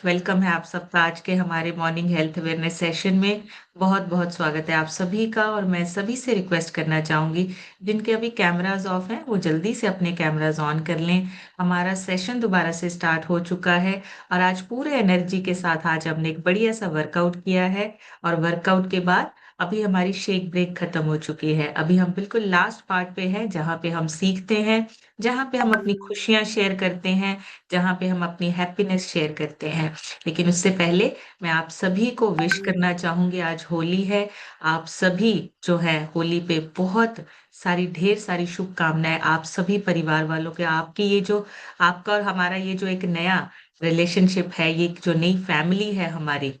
Welcome है आप सबका आज के हमारे मॉर्निंग हेल्थ अवेयरनेस सेशन में। बहुत बहुत स्वागत है आप सभी का। और मैं सभी से रिक्वेस्ट करना चाहूंगी जिनके अभी कैमरास ऑफ हैं वो जल्दी से अपने कैमरास ऑन कर लें। हमारा सेशन दोबारा से स्टार्ट हो चुका है और आज पूरे एनर्जी के साथ आज हमने एक बढ़िया सा वर्कआउट किया है। और वर्कआउट के बाद अभी हमारी शेक ब्रेक खत्म हो चुकी है। अभी हम बिल्कुल लास्ट पार्ट पे हैं जहाँ पे हम सीखते हैं, जहाँ पे हम अपनी खुशियां शेयर करते हैं, जहाँ पे हम अपनी हैप्पीनेस शेयर करते हैं। लेकिन उससे पहले मैं आप सभी को विश करना चाहूंगी, आज होली है। आप सभी जो है होली पे बहुत सारी ढेर सारी शुभकामनाएं आप सभी परिवार वालों के। आपकी ये जो आपका और हमारा ये जो एक नया रिलेशनशिप है, ये जो नई फैमिली है हमारी,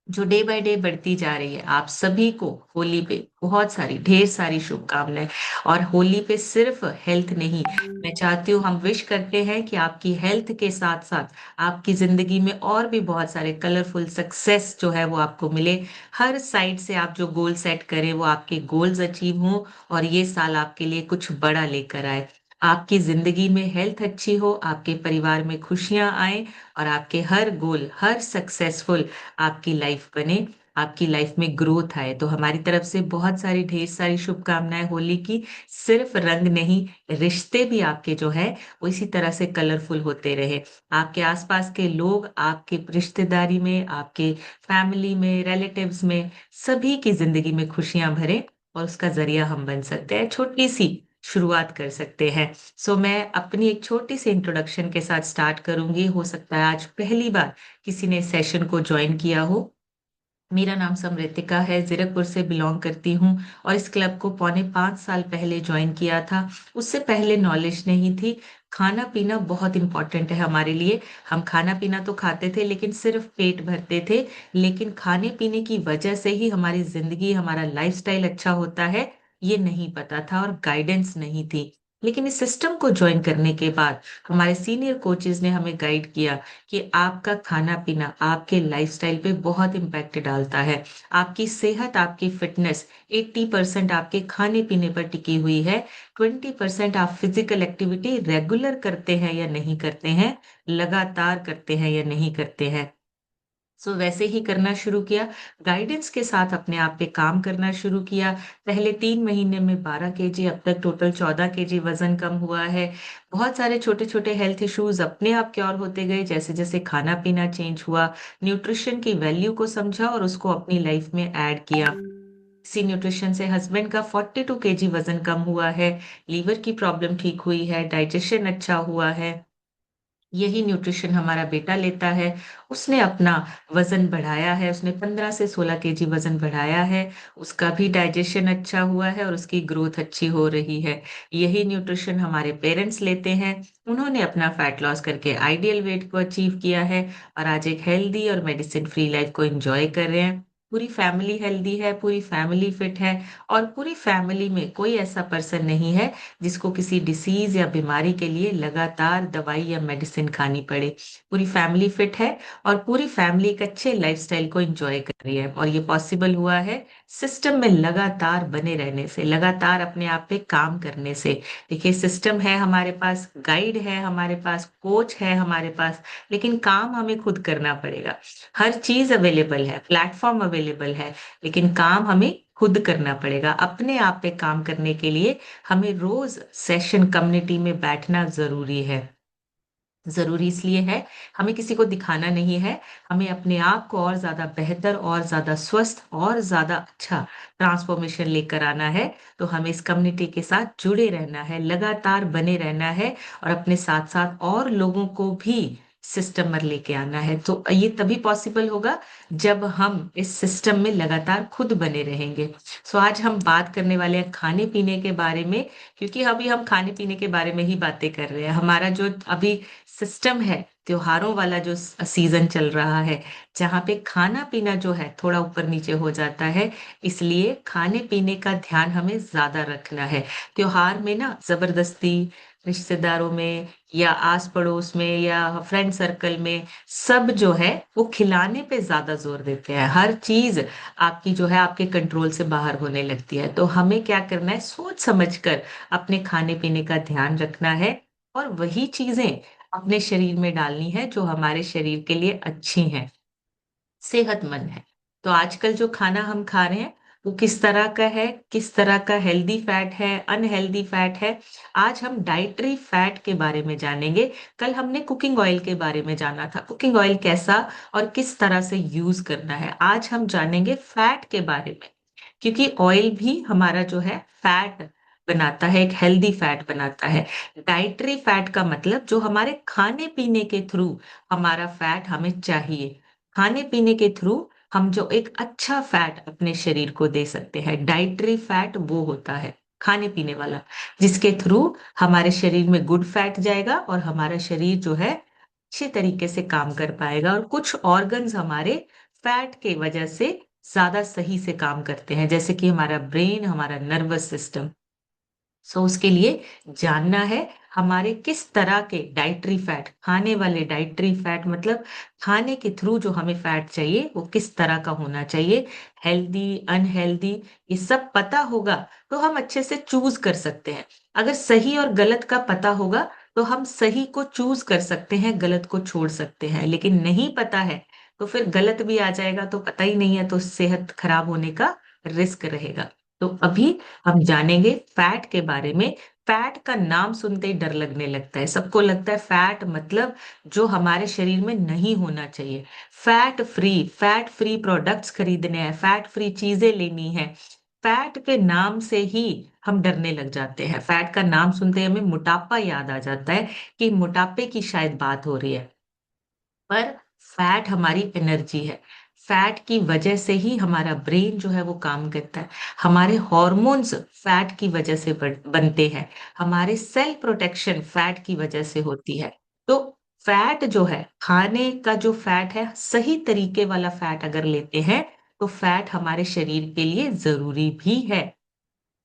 जो डे बाय डे बढ़ती जा रही है, आप सभी को होली पे बहुत सारी ढेर सारी शुभकामनाएं। और होली पे सिर्फ हेल्थ नहीं, मैं चाहती हूँ, हम विश करते हैं कि आपकी हेल्थ के साथ साथ आपकी जिंदगी में और भी बहुत सारे कलरफुल सक्सेस जो है वो आपको मिले। हर साइड से आप जो गोल सेट करें वो आपके गोल्स अचीव हों और ये साल आपके लिए कुछ बड़ा लेकर आए। आपकी जिंदगी में हेल्थ अच्छी हो, आपके परिवार में खुशियां आए और आपके हर गोल, हर सक्सेसफुल आपकी लाइफ बने, आपकी लाइफ में ग्रोथ आए। तो हमारी तरफ से बहुत सारी ढेर सारी शुभकामनाएं होली की। सिर्फ रंग नहीं, रिश्ते भी आपके जो है वो इसी तरह से कलरफुल होते रहे। आपके आसपास के लोग आपके रिश्तेदारी में, आपके फैमिली में, रिलेटिव्स में, सभी की जिंदगी में खुशियां भरे और उसका जरिया हम बन सकते हैं, छोटी सी शुरुआत कर सकते हैं। सो मैं अपनी एक छोटी सी इंट्रोडक्शन के साथ स्टार्ट करूंगी। हो सकता है आज पहली बार किसी ने सेशन को ज्वाइन किया हो। मेरा नाम समृतिका है, जीरकपुर से बिलोंग करती हूँ और इस क्लब को 4.5 साल पहले ज्वाइन किया था। उससे पहले नॉलेज नहीं थी। खाना पीना बहुत इंपॉर्टेंट है हमारे लिए। हम खाना पीना तो खाते थे लेकिन सिर्फ पेट भरते थे। लेकिन खाने पीने की वजह से ही हमारी जिंदगी, हमारा लाइफस्टाइल अच्छा होता है, ये नहीं पता था और गाइडेंस नहीं थी। लेकिन इस सिस्टम को ज्वाइन करने के बाद हमारे सीनियर कोचेज ने हमें गाइड किया कि आपका खाना पीना आपके लाइफस्टाइल पे बहुत इम्पैक्ट डालता है। आपकी सेहत, आपकी फिटनेस 80% आपके खाने पीने पर टिकी हुई है। 20% आप फिजिकल एक्टिविटी रेगुलर करते हैं या नहीं करते हैं, लगातार करते हैं या नहीं करते हैं। सो वैसे ही करना शुरू किया, गाइडेंस के साथ अपने आप पे काम करना शुरू किया। पहले 3 महीने में 12 kg, अब तक टोटल 14 kg वजन कम हुआ है। बहुत सारे छोटे छोटे हेल्थ इश्यूज अपने आप क्योर होते गए जैसे जैसे खाना पीना चेंज हुआ, न्यूट्रिशन की वैल्यू को समझा और उसको अपनी लाइफ में ऐड किया। इसी न्यूट्रिशन से हस्बैंड का 42 kg वजन कम हुआ है, लीवर की प्रॉब्लम ठीक हुई है, डाइजेशन अच्छा हुआ है। यही न्यूट्रिशन हमारा बेटा लेता है, उसने अपना वजन बढ़ाया है, उसने 15 से 16 kg वजन बढ़ाया है। उसका भी डाइजेशन अच्छा हुआ है और उसकी ग्रोथ अच्छी हो रही है। यही न्यूट्रिशन हमारे पेरेंट्स लेते हैं, उन्होंने अपना फैट लॉस करके आइडियल वेट को अचीव किया है और आज एक हेल्दी और मेडिसिन फ्री लाइफ को एंजॉय कर रहे हैं। पूरी फैमिली हेल्दी है, पूरी फैमिली फिट है और पूरी फैमिली में कोई ऐसा पर्सन नहीं है जिसको किसी डिसीज या बीमारी के लिए लगातार दवाई या मेडिसिन खानी पड़े। पूरी फैमिली फिट है और पूरी फैमिली एक अच्छे लाइफस्टाइल को एंजॉय कर रही है। और ये पॉसिबल हुआ है सिस्टम में लगातार बने रहने से, लगातार अपने आप पे काम करने से। देखिए, सिस्टम है हमारे पास, गाइड है हमारे पास, कोच है हमारे पास, लेकिन काम हमें खुद करना पड़ेगा। हर चीज अवेलेबल है, प्लेटफॉर्म अवेलेबल है, लेकिन काम हमें खुद करना पड़ेगा। अपने आप पे काम करने के लिए हमें रोज सेशन कम्युनिटी में बैठना जरूरी है। जरूरी इसलिए है, हमें किसी को दिखाना नहीं है, हमें अपने आप को और ज्यादा बेहतर, और ज्यादा स्वस्थ, और ज्यादा अच्छा ट्रांसफॉर्मेशन लेकर आना है। तो हमें इस कम्युनिटी के साथ जुड़े रहना है, लगातार बने रहना है और अपने साथ साथ और लोगों को भी सिस्टम में लेके आना है। तो ये तभी पॉसिबल होगा जब हम इस सिस्टम में लगातार खुद बने रहेंगे। सो आज हम बात करने वाले हैं खाने पीने के बारे में, क्योंकि अभी हम खाने पीने के बारे में ही बातें कर रहे हैं। हमारा जो अभी सिस्टम है, त्योहारों वाला जो सीजन चल रहा है, जहाँ पे खाना पीना जो है थोड़ा ऊपर नीचे हो जाता है, इसलिए खाने पीने का ध्यान हमें ज्यादा रखना है। त्योहार में ना जबरदस्ती रिश्तेदारों में या आस पड़ोस में या फ्रेंड सर्कल में सब जो है वो खिलाने पे ज्यादा जोर देते हैं। हर चीज आपकी जो है आपके कंट्रोल से बाहर होने लगती है। तो हमें क्या करना है, सोच समझकर अपने खाने पीने का ध्यान रखना है और वही चीजें अपने शरीर में डालनी है जो हमारे शरीर के लिए अच्छी हैं, सेहतमंद है। तो आजकल जो खाना हम खा रहे हैं वो किस तरह का है, किस तरह का हेल्दी फैट है, अनहेल्दी फैट है। आज हम डाइटरी फैट के बारे में जानेंगे। कल हमने कुकिंग ऑयल के बारे में जाना था, कुकिंग ऑयल कैसा और किस तरह से यूज करना है। आज हम जानेंगे फैट के बारे में, क्योंकि ऑयल भी हमारा जो है फैट बनाता है, एक हेल्दी फैट बनाता है। डाइटरी फैट का मतलब जो हमारे खाने पीने के थ्रू हमारा फैट हमें चाहिए, खाने पीने के थ्रू हम जो एक अच्छा फैट अपने शरीर को दे सकते हैं। डाइटरी फैट वो होता है खाने पीने वाला, जिसके थ्रू हमारे शरीर में गुड फैट जाएगा और हमारा शरीर जो है अच्छे तरीके से काम कर पाएगा, और कुछ ऑर्गन्स हमारे फैट के वजह से ज्यादा सही से काम करते हैं, जैसे कि हमारा ब्रेन, हमारा नर्वस सिस्टम। सो उसके लिए जानना है हमारे किस तरह के डाइटरी फैट, खाने वाले डाइटरी फैट मतलब खाने के थ्रू जो हमें फैट चाहिए वो किस तरह का होना चाहिए, हेल्दी, अनहेल्दी, ये सब पता होगा तो हम अच्छे से चूज कर सकते हैं। अगर सही और गलत का पता होगा तो हम सही को चूज कर सकते हैं, गलत को छोड़ सकते हैं। लेकिन नहीं पता है तो फिर गलत भी आ जाएगा, तो पता ही नहीं है तो सेहत खराब होने का रिस्क रहेगा। तो अभी हम जानेंगे फैट के बारे में। फैट का नाम सुनते ही डर लगने लगता है, सबको लगता है फैट मतलब जो हमारे शरीर में नहीं होना चाहिए। फैट फ्री प्रोडक्ट्स खरीदने हैं, फैट फ्री चीजें लेनी है। फैट के नाम से ही हम डरने लग जाते हैं। फैट का नाम सुनते ही हमें मोटापा याद आ जाता है कि मोटापे की शायद बात हो रही है। पर फैट हमारी एनर्जी है। फैट की वजह से ही हमारा ब्रेन जो है वो काम करता है। हमारे हॉर्मोन्स फैट की वजह से बनते हैं। हमारे सेल प्रोटेक्शन फैट की वजह से होती है। तो फैट जो है, खाने का जो फैट है, सही तरीके वाला फैट अगर लेते हैं तो फैट हमारे शरीर के लिए जरूरी भी है।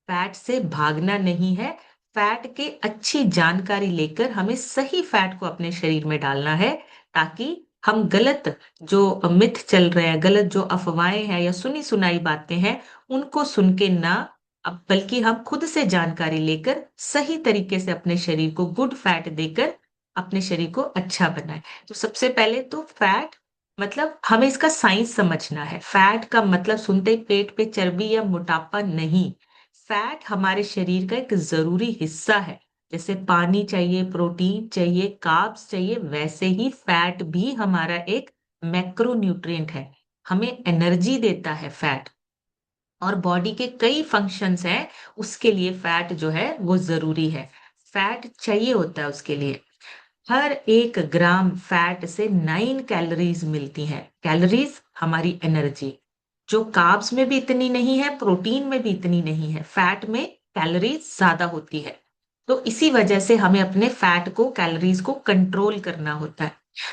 फैट से भागना नहीं है। फैट के अच्छी जानकारी लेकर हमें सही फैट को अपने शरीर में डालना है, ताकि हम गलत जो मिथ चल रहे हैं, गलत जो अफवाहें हैं या सुनी सुनाई बातें हैं, उनको सुन के ना, अब बल्कि हम खुद से जानकारी लेकर सही तरीके से अपने शरीर को गुड फैट देकर अपने शरीर को अच्छा बनाए। तो सबसे पहले तो फैट मतलब हमें इसका साइंस समझना है। फैट का मतलब सुनते ही पेट पे चर्बी या मोटापा नहीं। फैट हमारे शरीर का एक जरूरी हिस्सा है। जैसे पानी चाहिए, प्रोटीन चाहिए, कार्ब्स चाहिए, वैसे ही फैट भी हमारा एक मैक्रोन्यूट्रिएंट है, हमें एनर्जी देता है फैट। और बॉडी के कई फंक्शंस हैं, उसके लिए फैट जो है वो जरूरी है। फैट चाहिए होता है उसके लिए। हर 1 ग्राम फैट से 9 कैलोरीज मिलती हैं। कैलोरीज हमारी एनर्जी, जो कार्ब्स में भी इतनी नहीं है, प्रोटीन में भी इतनी नहीं है, फैट में कैलोरीज ज्यादा होती है। तो इसी वजह से हमें अपने फैट को, कैलोरीज को कंट्रोल करना होता है।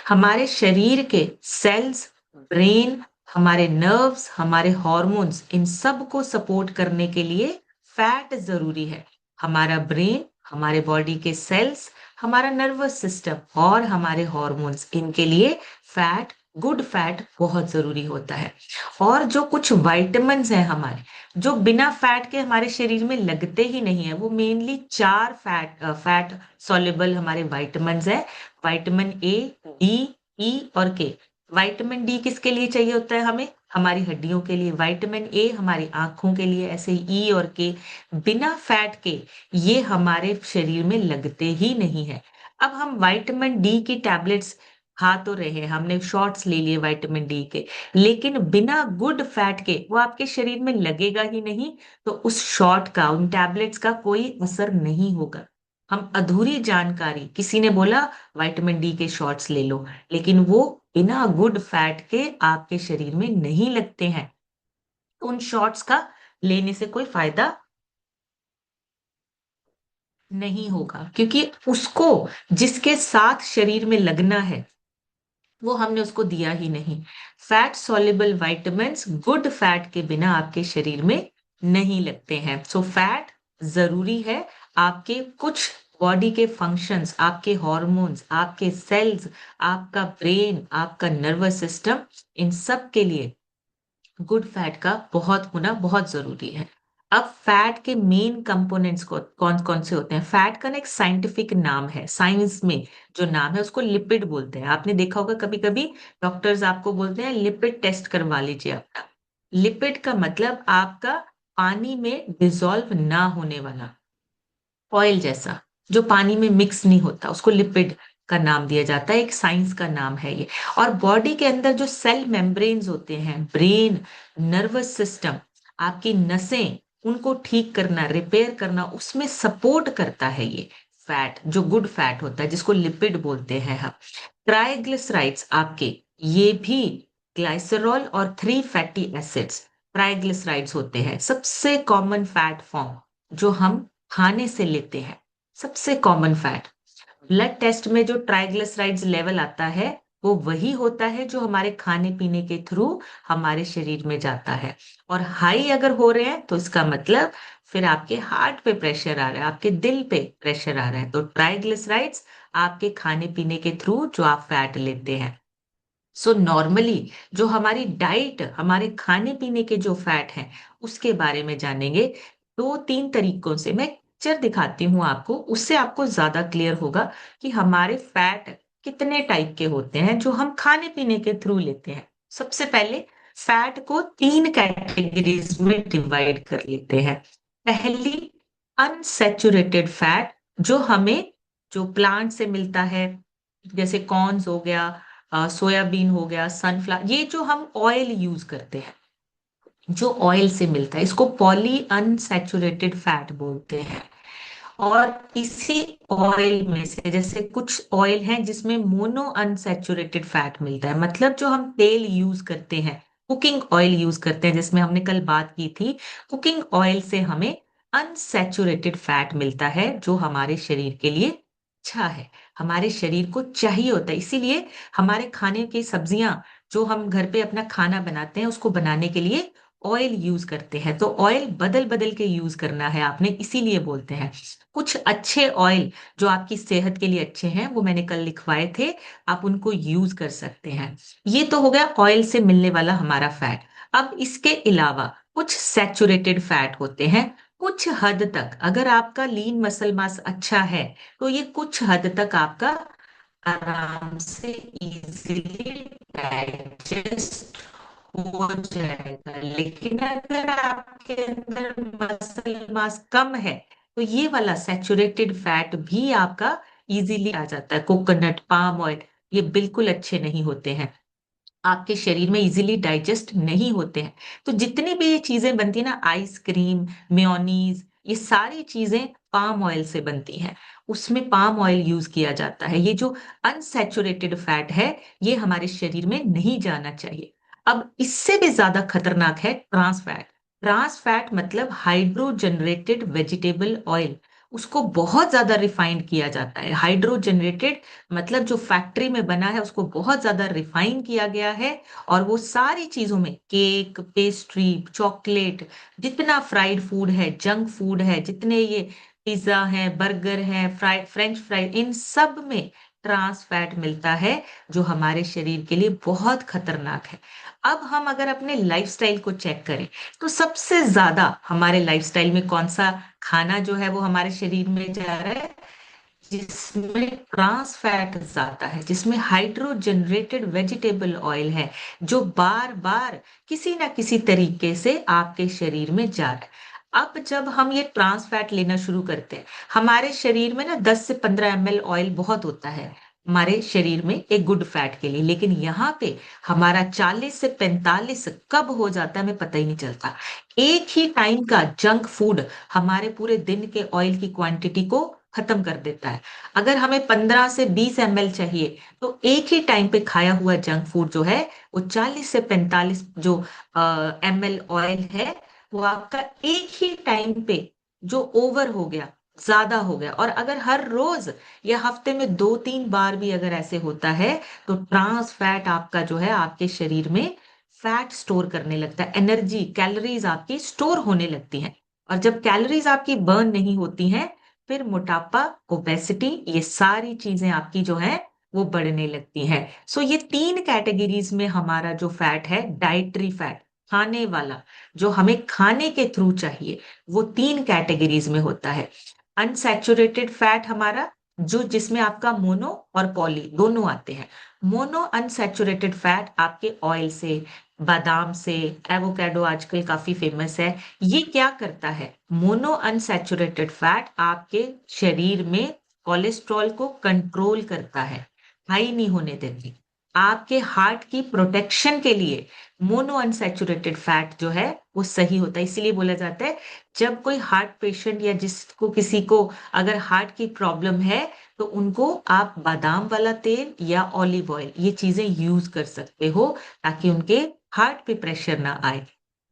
हमारे शरीर के सेल्स, ब्रेन, हमारे नर्व्स, हमारे हॉर्मोन्स, इन सब को सपोर्ट करने के लिए फैट जरूरी है। हमारा ब्रेन, हमारे बॉडी के सेल्स, हमारा नर्वस सिस्टम और हमारे हॉर्मोन्स, इनके लिए फैट, गुड फैट बहुत जरूरी होता है। और जो कुछ वाइटामिन्स हैं हमारे, जो बिना फैट के हमारे शरीर में लगते ही नहीं है, वो मेनली 4 फैट सॉल्युबल हमारे वाइटामिन्स है। विटामिन ए, डी, ई और के। विटामिन डी किसके लिए चाहिए होता है हमें? हमारी हड्डियों के लिए। विटामिन ए हमारी आंखों के लिए। ऐसे ई और के बिना फैट के ये हमारे शरीर में लगते ही नहीं है। अब हम विटामिन डी की टैबलेट्स खा तो रहे हैं, हमने शॉट्स ले लिए विटामिन डी के, लेकिन बिना गुड फैट के वो आपके शरीर में लगेगा ही नहीं। तो उस शॉट का, उन टैबलेट्स का कोई असर नहीं होगा। हम अधूरी जानकारी, किसी ने बोला विटामिन डी के शॉट्स ले लो, लेकिन वो बिना गुड फैट के आपके शरीर में नहीं लगते हैं। तो उन शॉट्स का लेने से कोई फायदा नहीं होगा, क्योंकि उसको जिसके साथ शरीर में लगना है वो हमने उसको दिया ही नहीं। Fat soluble vitamins good fat के बिना आपके शरीर में नहीं लगते हैं। सो फैट जरूरी है आपके कुछ बॉडी के फंक्शंस, आपके हॉर्मोन्स, आपके सेल्स, आपका ब्रेन, आपका नर्वस सिस्टम, इन सब के लिए गुड फैट का बहुत होना बहुत जरूरी है। अब फैट के मेन कंपोनेंट्स को कौन कौन से होते हैं? फैट का ना एक साइंटिफिक नाम है, साइंस में जो नाम है उसको लिपिड बोलते हैं। आपने देखा होगा कभी कभी डॉक्टर्स आपको बोलते हैं लिपिड टेस्ट करवा लीजिए अपना। लिपिड का मतलब आपका पानी में डिसॉल्व ना होने वाला ऑयल जैसा, जो पानी में मिक्स नहीं होता, उसको लिपिड का नाम दिया जाता है। एक साइंस का नाम है ये। और बॉडी के अंदर जो सेल मेम्ब्रेन्स होते हैं, ब्रेन, नर्वस सिस्टम, आपकी नसें, उनको ठीक करना, रिपेयर करना, उसमें सपोर्ट करता है ये फैट, जो गुड फैट होता है जिसको लिपिड बोलते हैं हम। ट्राइग्लिसराइड्स आपके, ये भी ग्लाइसरॉल और 3 फैटी एसिड्स ट्राइग्लिसराइड्स होते हैं। सबसे कॉमन फैट फॉर्म जो हम खाने से लेते हैं, सबसे कॉमन फैट। ब्लड टेस्ट में जो ट्राइग्लिसराइड्स लेवल आता है वो वही होता है जो हमारे खाने पीने के थ्रू हमारे शरीर में जाता है। और हाई अगर हो रहे हैं तो इसका मतलब फिर आपके हार्ट पे प्रेशर आ रहा है, आपके दिल पे प्रेशर आ रहा है। तो ट्राइग्लिसराइड्स आपके खाने पीने के थ्रू जो आप फैट लेते हैं। सो नॉर्मली जो हमारी डाइट, हमारे खाने पीने के जो फैट हैं उसके बारे में जानेंगे। 2-3 तरीकों से मैं पिक्चर दिखाती हूँ आपको, उससे आपको ज्यादा क्लियर होगा कि हमारे फैट कितने टाइप के होते हैं जो हम खाने पीने के थ्रू लेते हैं। सबसे पहले फैट को 3 कैटेगरीज में डिवाइड कर लेते हैं। पहली, अनसैचुरेटेड फैट, जो हमें जो प्लांट से मिलता है, जैसे कॉर्न्स हो गया, सोयाबीन हो गया, सनफ्लावर, ये जो हम ऑयल यूज करते हैं, जो ऑयल से मिलता है, इसको पॉली अनसैचुरेटेड फैट बोलते हैं। और इसी ऑयल में से जैसे कुछ ऑयल हैं जिसमें मोनो अनसैचुरेटेड फैट मिलता है, मतलब जो हम तेल यूज करते हैं, कुकिंग ऑयल यूज करते हैं, जिसमें हमने कल बात की थी, कुकिंग ऑयल से हमें अनसैचुरेटेड फैट मिलता है जो हमारे शरीर के लिए अच्छा है, हमारे शरीर को चाहिए होता है। इसीलिए हमारे खाने की सब्जियां, जो हम घर पे अपना खाना बनाते हैं, उसको बनाने के लिए ऑयल यूज करते हैं। तो ऑयल बदल बदल के यूज करना है आपने, इसीलिए बोलते हैं। कुछ अच्छे ऑयल जो आपकी सेहत के लिए अच्छे हैं वो मैंने कल लिखवाए थे, आप उनको यूज कर सकते हैं। ये तो हो गया ऑयल से मिलने वाला हमारा फैट। अब इसके अलावा कुछ सैचुरेटेड फैट होते हैं। कुछ हद तक अगर आपका लीन मसल मास अच्छा है तो ये कुछ हद तक आपका आराम से इजीली डाइजेस्ट हो जाएगा। लेकिन अगर आपके अंदर मसल मास कम है तो ये वाला सैचुरेटेड फैट भी आपका इजीली आ जाता है। कोकोनट, पाम ऑयल, ये बिल्कुल अच्छे नहीं होते हैं, आपके शरीर में इजीली डाइजेस्ट नहीं होते हैं। तो जितनी भी ये चीजें बनती है ना, आइसक्रीम, मेयोनीज, ये सारी चीजें पाम ऑयल से बनती हैं, उसमें पाम ऑयल यूज किया जाता है। ये जो अनसैचुरेटेड फैट है ये हमारे शरीर में नहीं जाना चाहिए। अब इससे भी ज्यादा खतरनाक है ट्रांस फैट। ट्रांस फैट मतलब हाइड्रो जनरेटेड वेजिटेबल ऑयल, उसको बहुत ज्यादा रिफाइंड किया जाता है। हाइड्रो जनरेटेड मतलब जो फैक्ट्री में बना है उसको बहुत ज्यादा रिफाइन किया गया है। और वो सारी चीजों में, केक, पेस्ट्री, चॉकलेट, जितना फ्राइड फूड है, जंक फूड है, जितने ये पिज्जा है, बर्गर है, फ्रेंच फ्राई, इन सब में ट्रांस फैट मिलता है जो हमारे शरीर के लिए बहुत खतरनाक है। अब हम अगर अपने लाइफस्टाइल को चेक करें तो सबसे ज्यादा हमारे लाइफस्टाइल में कौन सा खाना जो है वो हमारे शरीर में जा रहा है, जिसमें ट्रांस फैट ज्यादा है, जिसमें हाइड्रो जनरेटेड वेजिटेबल ऑयल है, जो बार बार किसी ना किसी तरीके से आपके शरीर में जा रहा है। अब जब हम ये ट्रांस फैट लेना शुरू करते हैं, हमारे शरीर में ना 10 से 15 ml ऑयल बहुत होता है हमारे शरीर में एक गुड फैट के लिए, लेकिन यहाँ पे हमारा 40 से 45 कब हो जाता है हमें पता ही नहीं चलता। एक ही टाइम का जंक फूड हमारे पूरे दिन के ऑयल की क्वांटिटी को खत्म कर देता है। अगर हमें 15 से 20 ml चाहिए तो एक ही टाइम पे खाया हुआ जंक फूड जो है वो 40 से 45 जो ml ऑयल है वो आपका एक ही टाइम पे जो ओवर हो गया, ज्यादा हो गया। और अगर हर रोज या हफ्ते में 2-3 बार भी अगर ऐसे होता है तो ट्रांस फैट आपका जो है आपके शरीर में फैट स्टोर करने लगता है, एनर्जी, कैलोरीज आपकी स्टोर होने लगती हैं। और जब कैलोरीज आपकी बर्न नहीं होती हैं फिर मोटापा, ओबेसिटी, ये सारी चीजें आपकी जो है वो बढ़ने लगती हैं। सो ये 3 कैटेगरीज में हमारा जो फैट है, डाइटरी फैट, खाने वाला, जो हमें खाने के थ्रू चाहिए, वो तीन कैटेगरीज में होता है। अनसैचुरेटेड फैट हमारा, जो जिसमें आपका मोनो और पॉली दोनों आते हैं। मोनो अनसैचुरेटेड फैट आपके ऑयल से, बादाम से, एवोकाडो आजकल काफी फेमस है। ये क्या करता है? मोनो अनसैचुरेटेड फैट आपके शरीर में कोलेस्ट्रॉल को कंट्रोल करता है, हाई नहीं होने देती। आपके हार्ट की प्रोटेक्शन के लिए मोनो अनसैचुरेटेड फैट जो है वो सही होता है। इसीलिए बोला जाता है, जब कोई हार्ट पेशेंट या जिसको किसी को अगर हार्ट की प्रॉब्लम है, तो उनको आप बादाम वाला तेल या ऑलिव ऑयल ये चीजें यूज कर सकते हो, ताकि उनके हार्ट पे प्रेशर ना आए।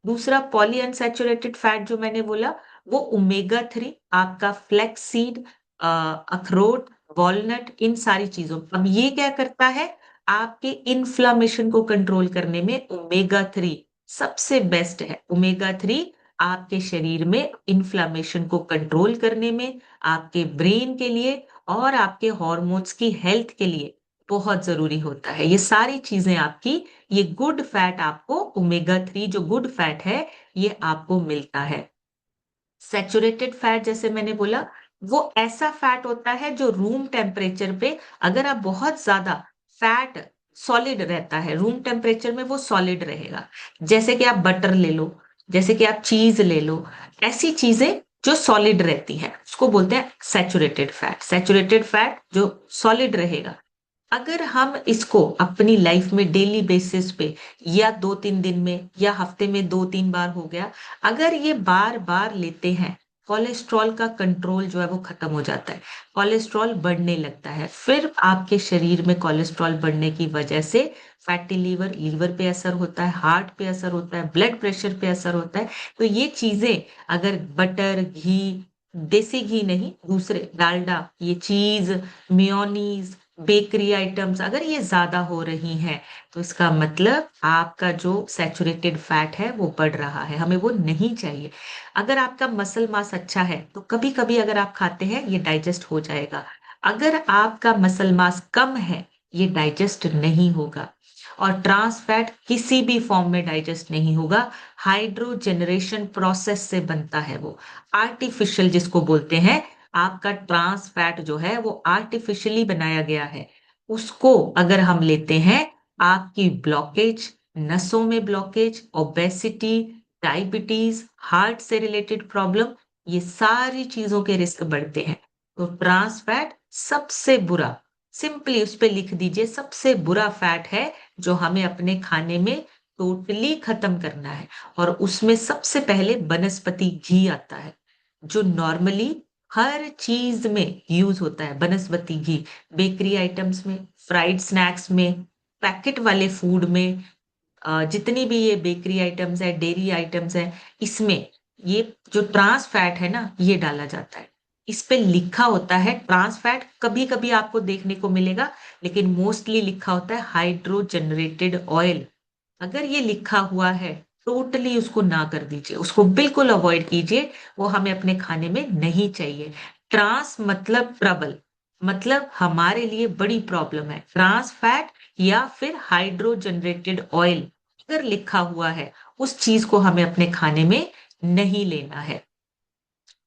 दूसरा पॉली अनसैचुरेटेड फैट जो मैंने बोला, वो ओमेगा 3 आपका फ्लैक्स सीड, अखरोट, वॉलनट, इन सारी चीजों। अब ये क्या करता है? आपके इन्फ्लामेशन को कंट्रोल करने में ओमेगा 3 सबसे बेस्ट है। ओमेगा 3 आपके शरीर में इन्फ्लामेशन को कंट्रोल करने में, आपके ब्रेन के लिए और आपके हॉर्मोन्स की हेल्थ के लिए बहुत जरूरी होता है। ये सारी चीजें आपकी, ये गुड फैट आपको, ओमेगा 3 जो गुड फैट है, ये आपको मिलता है। सैचुरेटेड फैट जैसे मैंने बोला, वो ऐसा फैट होता है जो रूम टेम्परेचर पे, अगर आप बहुत ज्यादा फैट सॉलिड रहता है रूम टेम्परेचर में, वो सॉलिड रहेगा। जैसे कि आप बटर ले लो, जैसे कि आप चीज ले लो, ऐसी चीजें जो सॉलिड रहती हैं उसको बोलते हैं सैचुरेटेड फैट। सैचुरेटेड फैट जो सॉलिड रहेगा। अगर हम इसको अपनी लाइफ में डेली बेसिस पे, या 2-3 दिन में, या हफ्ते में 2-3 बार हो गया, अगर ये बार बार लेते हैं, कोलेस्ट्रॉल का कंट्रोल जो है वो खत्म हो जाता है। कोलेस्ट्रॉल बढ़ने लगता है, फिर आपके शरीर में कोलेस्ट्रॉल बढ़ने की वजह से फैटी लीवर, लीवर पे असर होता है, हार्ट पे असर होता है, ब्लड प्रेशर पे असर होता है। तो ये चीजें, अगर बटर, घी, देसी घी नहीं, दूसरे डालडा, ये चीज, मेयोनीज, बेकरी आइटम्स, अगर ये ज्यादा हो रही हैं, तो इसका मतलब आपका जो सैचुरेटेड फैट है वो बढ़ रहा है, हमें वो नहीं चाहिए। अगर आपका मसल मास अच्छा है, तो कभी कभी अगर आप खाते हैं ये डाइजेस्ट हो जाएगा। अगर आपका मसल मास कम है, ये डाइजेस्ट नहीं होगा। और ट्रांस फैट किसी भी फॉर्म में डाइजेस्ट नहीं होगा। हाइड्रोजनरेशन प्रोसेस से बनता है वो, आर्टिफिशियल जिसको बोलते हैं। आपका ट्रांस फैट जो है वो आर्टिफिशियली बनाया गया है। उसको अगर हम लेते हैं, आपकी ब्लॉकेज, नसों में ब्लॉकेज, ओबेसिटी, डायबिटीज, हार्ट से रिलेटेड प्रॉब्लम, ये सारी चीजों के रिस्क बढ़ते हैं। तो ट्रांस फैट सबसे बुरा, सिंपली उस पे लिख दीजिए, सबसे बुरा फैट है जो हमें अपने खाने में टोटली खत्म करना है। और उसमें सबसे पहले वनस्पति घी आता है, जो नॉर्मली हर चीज में यूज होता है। वनस्पति घी बेकरी आइटम्स में, फ्राइड स्नैक्स में, पैकेट वाले फूड में, जितनी भी ये बेकरी आइटम्स है, डेयरी आइटम्स है, इसमें ये जो ट्रांस फैट है ना, ये डाला जाता है। इस पे लिखा होता है ट्रांस फैट, कभी कभी आपको देखने को मिलेगा, लेकिन मोस्टली लिखा होता है हाइड्रोजनरेटेड ऑयल। अगर ये लिखा हुआ है, टोटली उसको ना कर दीजिए, उसको बिल्कुल अवॉइड कीजिए, वो हमें अपने खाने में नहीं चाहिए। ट्रांस मतलब ट्रबल, मतलब हमारे लिए बड़ी प्रॉब्लम है। ट्रांस फैट या फिर हाइड्रोजनरेटेड ऑयल अगर लिखा हुआ है, उस चीज को हमें अपने खाने में नहीं लेना है।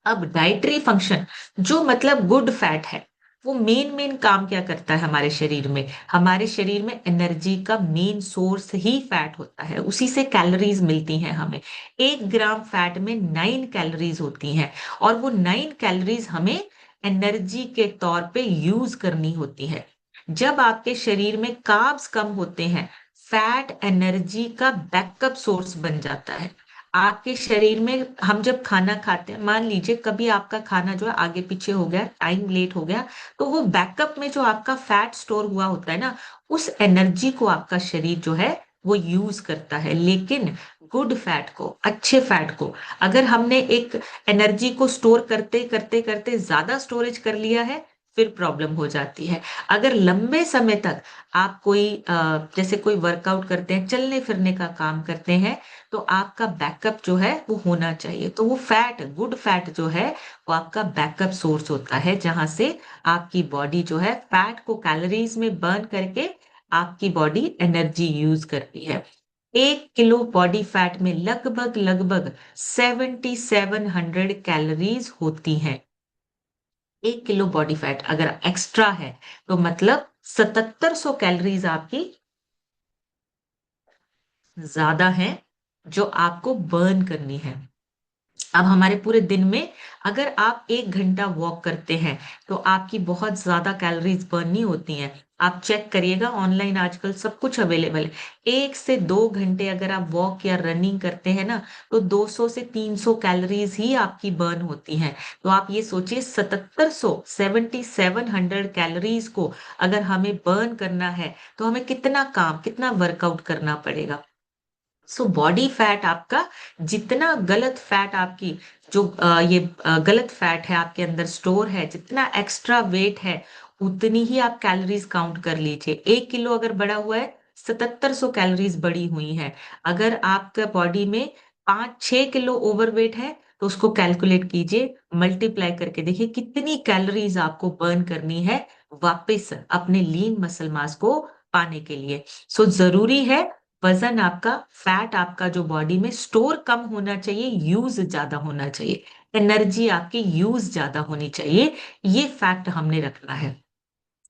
अब डाइटरी फंक्शन, जो मतलब गुड फैट है, वो मेन मेन काम क्या करता है हमारे शरीर में? हमारे शरीर में एनर्जी का मेन सोर्स ही फैट होता है, उसी से कैलोरीज मिलती हैं हमें। 1 ग्राम फैट में 9 कैलोरीज होती हैं, और वो 9 कैलोरीज हमें एनर्जी के तौर पे यूज करनी होती है। जब आपके शरीर में कार्ब्स कम होते हैं, फैट एनर्जी का बैकअप सोर्स बन जाता है। आपके शरीर में, हम जब खाना खाते हैं, मान लीजिए कभी आपका खाना जो है आगे पीछे हो गया, टाइम लेट हो गया, तो वो बैकअप में जो आपका फैट स्टोर हुआ होता है ना, उस एनर्जी को आपका शरीर जो है वो यूज करता है। लेकिन गुड फैट को, अच्छे फैट को, अगर हमने एक एनर्जी को स्टोर करते करते करते ज्यादा स्टोरेज कर लिया है, फिर प्रॉब्लम हो जाती है। अगर लंबे समय तक आप कोई जैसे कोई वर्कआउट करते हैं, चलने फिरने का काम करते हैं, तो आपका बैकअप जो है वो होना चाहिए। तो वो फैट, गुड फैट जो है, वो आपका बैकअप सोर्स होता है, जहां से आपकी बॉडी जो है फैट को कैलोरीज में बर्न करके आपकी बॉडी एनर्जी यूज करती है। 1 किलो बॉडी फैट में लगभग लगभग 7700 कैलोरीज होती हैं। 1 किलो बॉडी फैट अगर एक्स्ट्रा है तो मतलब 7700 कैलोरीज आपकी ज्यादा है जो आपको बर्न करनी है। अब हमारे पूरे दिन में अगर आप 1 घंटा वॉक करते हैं तो आपकी बहुत ज्यादा कैलोरीज बर्न नहीं होती हैं। आप चेक करिएगा, ऑनलाइन आजकल सब कुछ अवेलेबल है। 1 से 2 घंटे अगर आप वॉक या रनिंग करते हैं ना तो 200 से 300 कैलोरीज ही आपकी बर्न होती हैं। तो आप ये सोचिए, 7700 कैलोरीज को अगर हमें बर्न करना है तो हमें कितना काम, कितना वर्कआउट करना पड़ेगा। सो बॉडी फैट आपका, जितना गलत फैट आपकी जो गलत फैट है आपके अंदर स्टोर है, जितना एक्स्ट्रा वेट है उतनी ही आप कैलोरीज काउंट कर लीजिए। 1 किलो अगर बढ़ा हुआ है, 7700 कैलोरीज बढ़ी हुई है। अगर आपका बॉडी में 5-6 किलो ओवरवेट है तो उसको कैलकुलेट कीजिए, मल्टीप्लाई करके देखिए कितनी कैलोरीज आपको बर्न करनी है वापस अपने लीन मसल मास को पाने के लिए। सो जरूरी है, वजन आपका, फैट आपका जो बॉडी में स्टोर कम होना चाहिए, यूज ज्यादा होना चाहिए, एनर्जी आपकी यूज ज्यादा होनी चाहिए। ये फैक्ट हमने रखना है।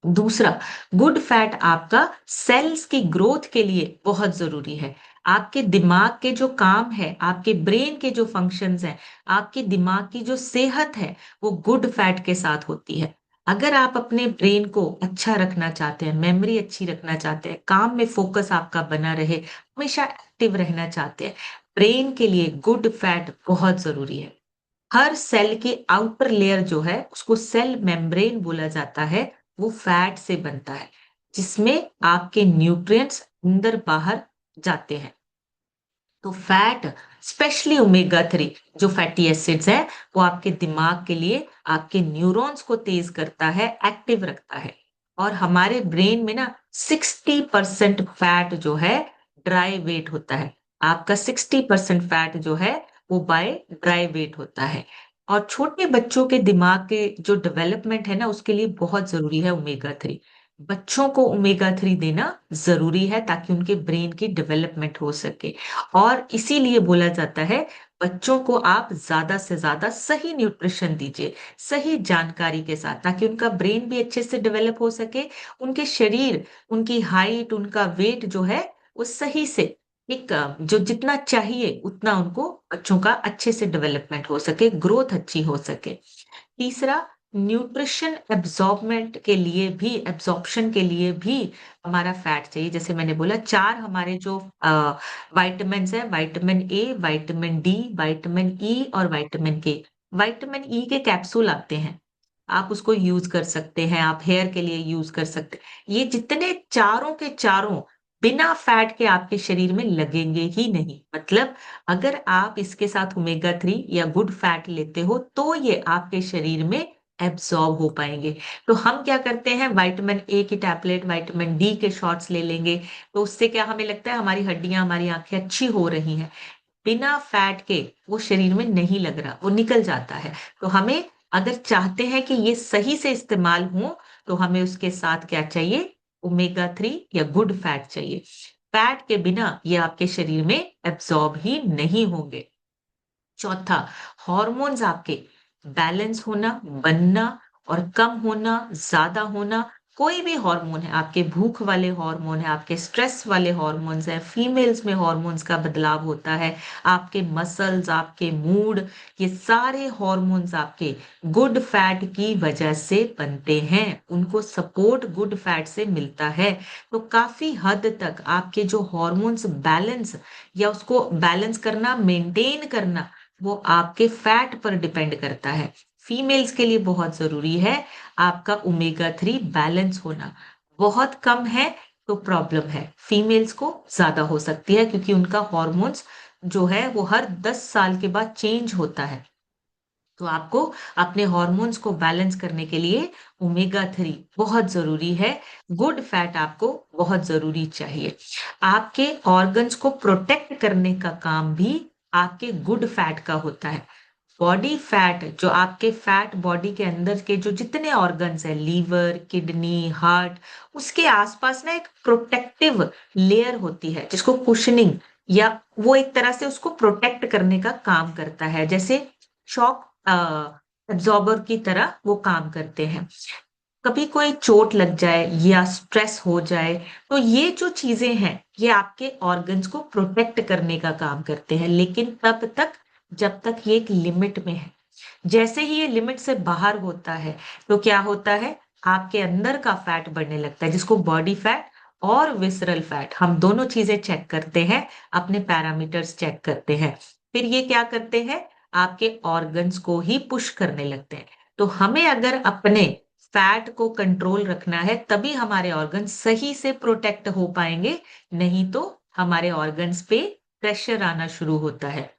दूसरा, गुड फैट आपका सेल्स की ग्रोथ के लिए बहुत जरूरी है। आपके दिमाग के जो काम है, आपके ब्रेन के जो फंक्शंस हैं, आपके दिमाग की जो सेहत है, वो गुड फैट के साथ होती है। अगर आप अपने ब्रेन को अच्छा रखना चाहते हैं, मेमोरी अच्छी रखना चाहते हैं, काम में फोकस आपका बना रहे, हमेशा एक्टिव रहना चाहते हैं, ब्रेन के लिए गुड फैट बहुत जरूरी है। हर सेल के आउटर लेयर जो है उसको सेल मेम्ब्रेन बोला जाता है, वो फैट से बनता है, जिसमें आपके न्यूट्रिएंट्स अंदर बाहर जाते हैं। तो फैट, स्पेशली ओमेगा 3 जो फैटी एसिड्स है, वो आपके दिमाग के लिए, आपके न्यूरॉन्स को तेज करता है, एक्टिव रखता है। और हमारे ब्रेन में ना 60% फैट जो है ड्राई वेट होता है। आपका 60% फैट जो है वो बाय ड्राई वेट होता है। और छोटे बच्चों के दिमाग के जो डेवलपमेंट है ना उसके लिए बहुत जरूरी है ओमेगा 3। बच्चों को ओमेगा 3 देना जरूरी है ताकि उनके ब्रेन की डेवलपमेंट हो सके। और इसीलिए बोला जाता है, बच्चों को आप ज्यादा से ज्यादा सही न्यूट्रिशन दीजिए, सही जानकारी के साथ, ताकि उनका ब्रेन भी अच्छे से डेवलप हो सके, उनके शरीर, उनकी हाइट, उनका वेट जो है वो सही से एक जो जितना चाहिए उतना उनको, बच्चों का अच्छे से डेवलपमेंट हो सके, ग्रोथ अच्छी हो सके। तीसरा, न्यूट्रिशन एब्जॉर्प्शन के लिए भी हमारा फैट चाहिए। जैसे मैंने बोला, चार हमारे जो वाइटामिन है, vitamin A, vitamin D, vitamin E और विटामिन K। विटामिन E के कैप्सूल आते हैं, आप उसको यूज कर सकते हैं, आप हेयर के लिए यूज कर सकते हैं। ये जितने चारों के चारों बिना फैट के आपके शरीर में लगेंगे ही नहीं। मतलब अगर आप इसके साथ ओमेगा 3 या गुड फैट लेते हो तो ये आपके शरीर में एब्सॉर्ब हो पाएंगे। तो हम क्या करते हैं, विटामिन A की टैबलेट, विटामिन D के शॉट्स ले लेंगे, तो उससे क्या हमें लगता है हमारी हड्डियां, हमारी आंखें अच्छी हो रही हैं। बिना फैट के वो शरीर में नहीं लग रहा, वो निकल जाता है। तो हमें, अगर चाहते हैं कि ये सही से इस्तेमाल हो, तो हमें उसके साथ क्या चाहिए, ओमेगा 3 या गुड फैट चाहिए। फैट के बिना ये आपके शरीर में एब्सॉर्ब ही नहीं होंगे। चौथा, हॉर्मोन्स आपके बैलेंस होना, बनना और कम होना, ज्यादा होना। कोई भी हार्मोन है, आपके भूख वाले हार्मोन है, आपके स्ट्रेस वाले हार्मोन्स है, फीमेल्स में हार्मोन्स का बदलाव होता है, आपके मसल्स, आपके मूड, ये सारे हार्मोन्स आपके गुड फैट की वजह से बनते हैं, उनको सपोर्ट गुड फैट से मिलता है। तो काफी हद तक आपके जो हार्मोन्स बैलेंस, या उसको बैलेंस करना, मेंटेन करना, वो आपके फैट पर डिपेंड करता है। फीमेल्स के लिए बहुत जरूरी है आपका ओमेगा 3 बैलेंस होना। बहुत कम है तो प्रॉब्लम है, फीमेल्स को ज्यादा हो सकती है क्योंकि उनका हॉर्मोन्स जो है वो हर 10 साल के बाद चेंज होता है। तो आपको अपने हॉर्मोन्स को बैलेंस करने के लिए ओमेगा 3 बहुत जरूरी है। गुड फैट आपको बहुत जरूरी चाहिए। आपके ऑर्गन्स को प्रोटेक्ट करने का काम भी आपके गुड फैट का होता है। बॉडी फैट, जो आपके फैट बॉडी के अंदर के जो जितने ऑर्गन्स है, लीवर, किडनी, हार्ट, उसके आसपास ना एक प्रोटेक्टिव लेयर होती है जिसको कुशनिंग, या वो एक तरह से उसको प्रोटेक्ट करने का काम करता है, जैसे शॉक एब्जॉर्बर की तरह वो काम करते हैं। कभी कोई चोट लग जाए या स्ट्रेस हो जाए, तो ये जो चीजें हैं ये आपके ऑर्गन्स को प्रोटेक्ट करने का काम करते हैं, लेकिन तब तक जब तक ये एक लिमिट में है। जैसे ही ये लिमिट से बाहर होता है, तो क्या होता है, आपके अंदर का फैट बढ़ने लगता है, जिसको बॉडी फैट और विसरल फैट, हम दोनों चीजें चेक करते हैं, अपने पैरामीटर्स चेक करते हैं। फिर ये क्या करते हैं, आपके ऑर्गन्स को ही पुश करने लगते हैं। तो हमें अगर अपने फैट को कंट्रोल रखना है, तभी हमारे ऑर्गन सही से प्रोटेक्ट हो पाएंगे, नहीं तो हमारे ऑर्गन्स पे प्रेशर आना शुरू होता है।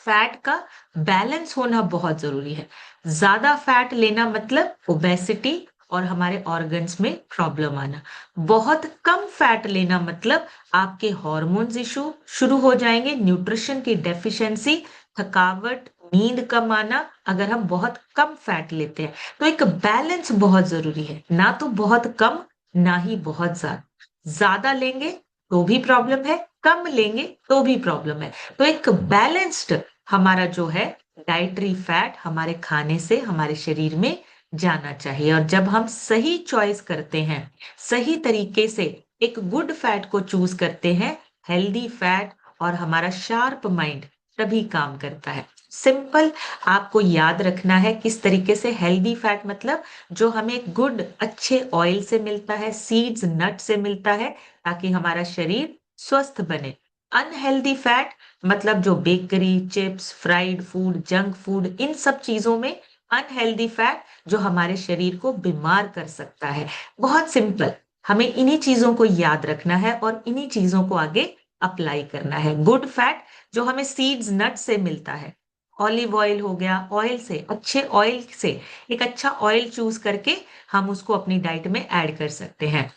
फैट का बैलेंस होना बहुत जरूरी है। ज्यादा फैट लेना मतलब ओबेसिटी और हमारे ऑर्गन्स में प्रॉब्लम आना। बहुत कम फैट लेना मतलब आपके हॉर्मोन्स इशू शुरू हो जाएंगे, न्यूट्रिशन की डेफिशिएंसी, थकावट, नींद कम आना, अगर हम बहुत कम फैट लेते हैं। तो एक बैलेंस बहुत जरूरी है, ना तो बहुत कम, ना ही बहुत ज्यादा। ज्यादा लेंगे तो भी प्रॉब्लम है, कम लेंगे तो भी प्रॉब्लम है। तो एक बैलेंस्ड हमारा जो है डाइटरी फैट हमारे खाने से हमारे शरीर में जाना चाहिए। और जब हम सही चॉइस करते हैं, सही तरीके से एक गुड फैट को चूज करते हैं, हेल्दी फैट, और हमारा शार्प माइंड तभी काम करता है। सिंपल, आपको याद रखना है किस तरीके से हेल्दी फैट मतलब जो हमें गुड अच्छे ऑयल से मिलता है, सीड्स नट से मिलता है, ताकि हमारा शरीर स्वस्थ बने। अनहेल्दी फैट मतलब जो bakery, chips, fried food, junk food, इन सब चीजों में अनहेल्दी फैट जो हमारे शरीर को बीमार कर सकता है। बहुत सिंपल, हमें इन्हीं चीजों को याद रखना है और इन्हीं चीजों को आगे अप्लाई करना है। गुड फैट जो हमें सीड्स नट से मिलता है, ऑलिव ऑयल हो गया, ऑयल से, अच्छे ऑयल से एक अच्छा ऑयल चूज करके हम उसको अपनी डाइट में ऐड कर सकते हैं।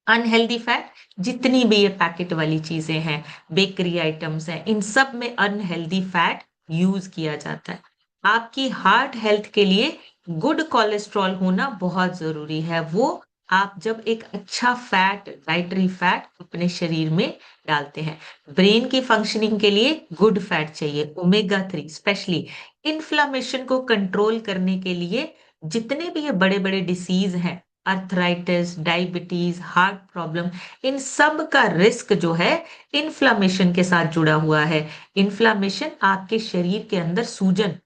अनहेल्दी फैट जितनी भी ये पैकेट वाली चीजें हैं, बेकरी आइटम्स हैं, इन सब में अनहेल्दी फैट यूज किया जाता है। आपकी हार्ट हेल्थ के लिए गुड कोलेस्ट्रॉल होना बहुत जरूरी है। वो आप जब एक अच्छा फैट, डाइटरी फैट अपने शरीर में डालते हैं। ब्रेन की फंक्शनिंग के लिए गुड फैट चाहिए, ओमेगा 3 स्पेशली। इन्फ्लामेशन को कंट्रोल करने के लिए जितने भी ये बड़े बड़े डिसीज हैं, अर्थराइटिस, डायबिटीज, हार्ट प्रॉब्लम, इन सब का रिस्क जो है इन्फ्लामेशन के साथ जुड़ा हुआ है। इन्फ्लामेशन आपके शरीर के अंदर सूजन,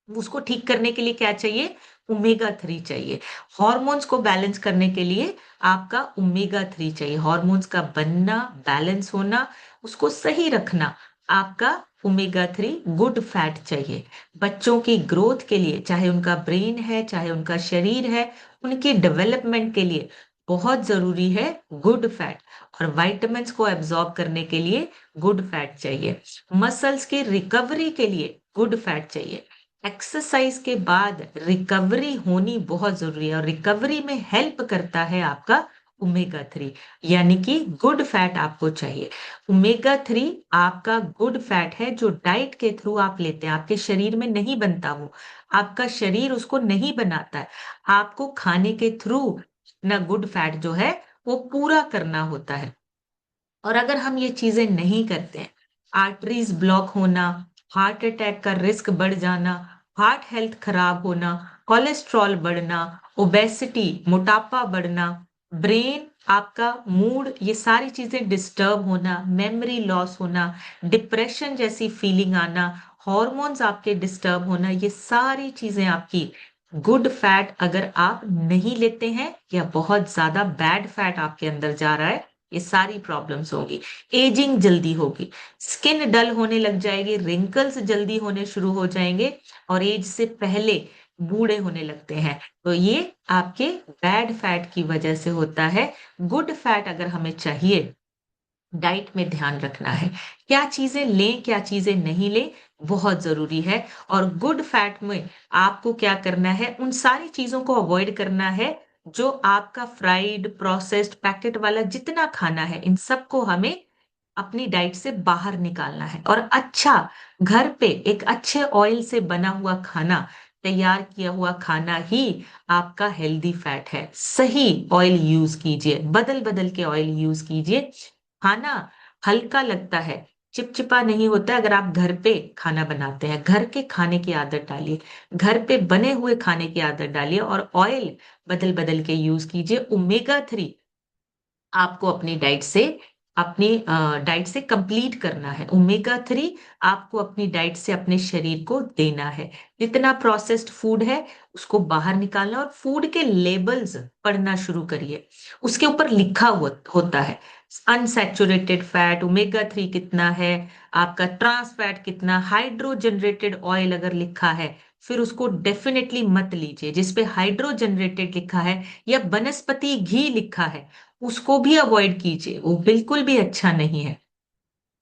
उसको ठीक करने के लिए क्या चाहिए, ओमेगा 3 चाहिए। हॉर्मोन्स को बैलेंस करने के लिए आपका ओमेगा 3 चाहिए। हॉर्मोन्स का बनना, बैलेंस होना, उसको सही रखना, आपका ओमेगा 3 गुड फैट चाहिए। बच्चों की ग्रोथ के लिए, चाहे उनका ब्रेन है, चाहे उनका शरीर है, उनके डेवलपमेंट के लिए बहुत जरूरी है गुड फैट। और वाइटामिन्स को एब्जॉर्ब करने के लिए गुड फैट चाहिए। मसल्स की रिकवरी के लिए गुड फैट चाहिए। एक्सरसाइज के बाद रिकवरी होनी बहुत जरूरी है, और रिकवरी में हेल्प करता है आपका ओमेगा 3, यानी कि गुड फैट आपको चाहिए। ओमेगा 3 आपका गुड फैट है जो डाइट के थ्रू आप लेते हैं, आपके शरीर में नहीं बनता, वो आपका शरीर उसको नहीं बनाता है, आपको खाने के थ्रू ना गुड फैट जो है वो पूरा करना होता है। और अगर हम ये चीजें नहीं करते हैं, आर्टरीज ब्लॉक होना, हार्ट अटैक का रिस्क बढ़ जाना, हार्ट हेल्थ खराब होना, कोलेस्ट्रॉल बढ़ना, ओबेसिटी मोटापा बढ़ना, ब्रेन आपका मूड, ये सारी चीजें डिस्टर्ब होना, मेमोरी लॉस होना, डिप्रेशन जैसी फीलिंग आना, हॉर्मोन्स आपके डिस्टर्ब होना, ये सारी चीजें आपकी गुड फैट अगर आप नहीं लेते हैं, या बहुत ज्यादा बैड फैट आपके अंदर जा रहा है, ये सारी प्रॉब्लम्स होगी। एजिंग जल्दी होगी, स्किन डल होने लग जाएगी, रिंकल्स जल्दी होने शुरू हो जाएंगे, और एज से पहले बूढ़े होने लगते हैं। तो ये आपके बैड फैट की वजह से होता है। गुड फैट अगर हमें चाहिए, डाइट में ध्यान रखना है, क्या चीजें लें, क्या चीजें नहीं लें, बहुत जरूरी है। और गुड फैट में आपको क्या करना है, उन सारी चीजों को अवॉइड करना है जो आपका फ्राइड, प्रोसेस्ड, पैकेट वाला जितना खाना है, इन सबको हमें अपनी डाइट से बाहर निकालना है। और अच्छा, घर पे एक अच्छे ऑयल से बना हुआ खाना, तैयार किया हुआ खाना ही आपका हेल्दी फैट है। सही ऑयल यूज कीजिए, बदल बदल के ऑयल यूज कीजिए। खाना हल्का लगता है, चिपचिपा नहीं होता है अगर आप घर पे खाना बनाते हैं। घर के खाने की आदत डालिए, घर पे बने हुए खाने की आदत डालिए, और ऑयल बदल बदल के यूज कीजिए। ओमेगा 3 आपको अपनी डाइट से कंप्लीट करना है। ओमेगा 3 आपको अपनी डाइट से अपने शरीर को देना है। जितना प्रोसेस्ड फूड है उसको बाहर निकालना, और फूड के लेबल्स पढ़ना शुरू करिए। उसके ऊपर लिखा हुआ होता है अनसैचुरेटेड फैट ओमेगा 3 कितना है, आपका ट्रांस फैट कितना, हाइड्रोजनरेटेड ऑयल अगर लिखा है फिर उसको डेफिनेटली मत लीजिए। जिसपे हाइड्रोजनरेटेड लिखा है या वनस्पति घी लिखा है उसको भी अवॉइड कीजिए, वो बिल्कुल भी अच्छा नहीं है।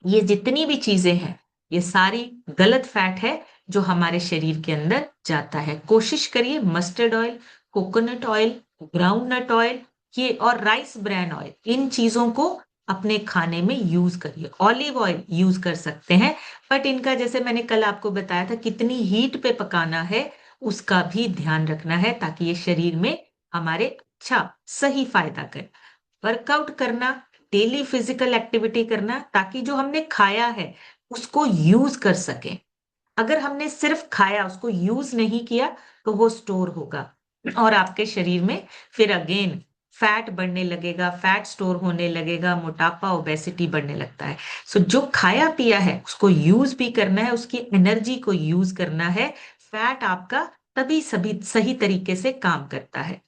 ये जितनी भी चीजें हैं ये सारी गलत फैट है जो हमारे शरीर के अंदर जाता है। कोशिश करिए mustard oil, coconut oil, groundnut oil, ये और राइस ब्रैन ऑयल, इन चीजों को अपने खाने में यूज करिए। ऑलिव ऑयल यूज कर सकते हैं, बट इनका जैसे मैंने कल आपको बताया था कितनी हीट पे पकाना है उसका भी ध्यान रखना है, ताकि ये शरीर में हमारे अच्छा सही फायदा करे। वर्कआउट करना, डेली फिजिकल एक्टिविटी करना, ताकि जो हमने खाया है उसको यूज कर सके। अगर हमने सिर्फ खाया उसको यूज नहीं किया तो वो स्टोर होगा, और आपके शरीर में फिर अगेन फैट बढ़ने लगेगा, फैट स्टोर होने लगेगा, मोटापा ओबेसिटी बढ़ने लगता है। सो जो खाया पिया है उसको यूज भी करना है, उसकी एनर्जी को यूज करना है। फैट आपका तभी सभी सही तरीके से काम करता है।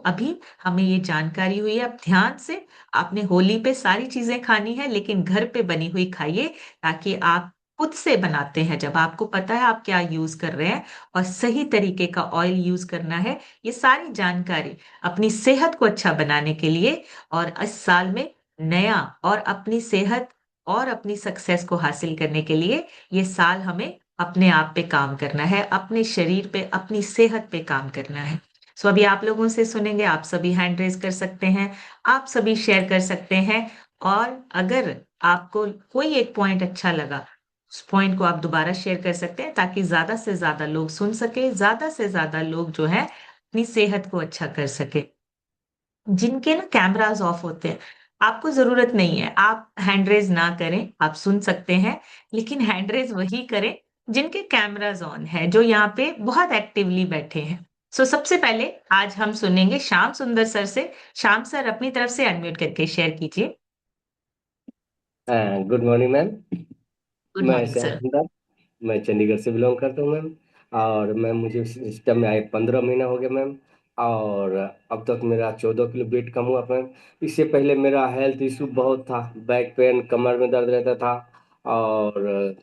अभी हमें ये जानकारी हुई है। अब ध्यान से, आपने होली पे सारी चीजें खानी है लेकिन घर पे बनी हुई खाइए, ताकि आप खुद से बनाते हैं जब आपको पता है आप क्या यूज कर रहे हैं और सही तरीके का ऑयल यूज करना है। ये सारी जानकारी अपनी सेहत को अच्छा बनाने के लिए, और इस साल में नया और अपनी सेहत और अपनी सक्सेस को हासिल करने के लिए, ये साल हमें अपने आप पे काम करना है, अपने शरीर पे, अपनी सेहत पे काम करना है। अभी आप लोगों से सुनेंगे, आप सभी हैंड रेज कर सकते हैं, आप सभी शेयर कर सकते हैं। और अगर आपको कोई एक पॉइंट अच्छा लगा उस पॉइंट को आप दोबारा शेयर कर सकते हैं, ताकि ज्यादा से ज्यादा लोग सुन सके, ज्यादा से ज्यादा लोग जो है अपनी सेहत को अच्छा कर सके। जिनके ना कैमरास ऑफ होते हैं, आपको जरूरत नहीं है आप हैंड रेज ना करें, आप सुन सकते हैं, लेकिन हैंड रेज वही करें जिनके कैमरास ऑन है, जो यहाँ पे बहुत एक्टिवली बैठे हैं। सबसे पहले आज हम सुनेंगे श्याम सुंदर सर से। श्याम सर अपनी तरफ से अनम्यूट करके शेयर कीजिए। हाँ, गुड मॉर्निंग मैम। गुड मैं मॉर्निंग श्याम सर। सुंदर, मैं चंडीगढ़ से बिलोंग करता हूँ मैम। और मैम मुझे सिस्टम में आए 15 महीना हो गया मैम। और अब तक मेरा 14 किलो वेट कम हुआ मैम। इससे पहले मेरा हेल्थ इशू बहुत था, बैक पेन, कमर में दर्द रहता था। और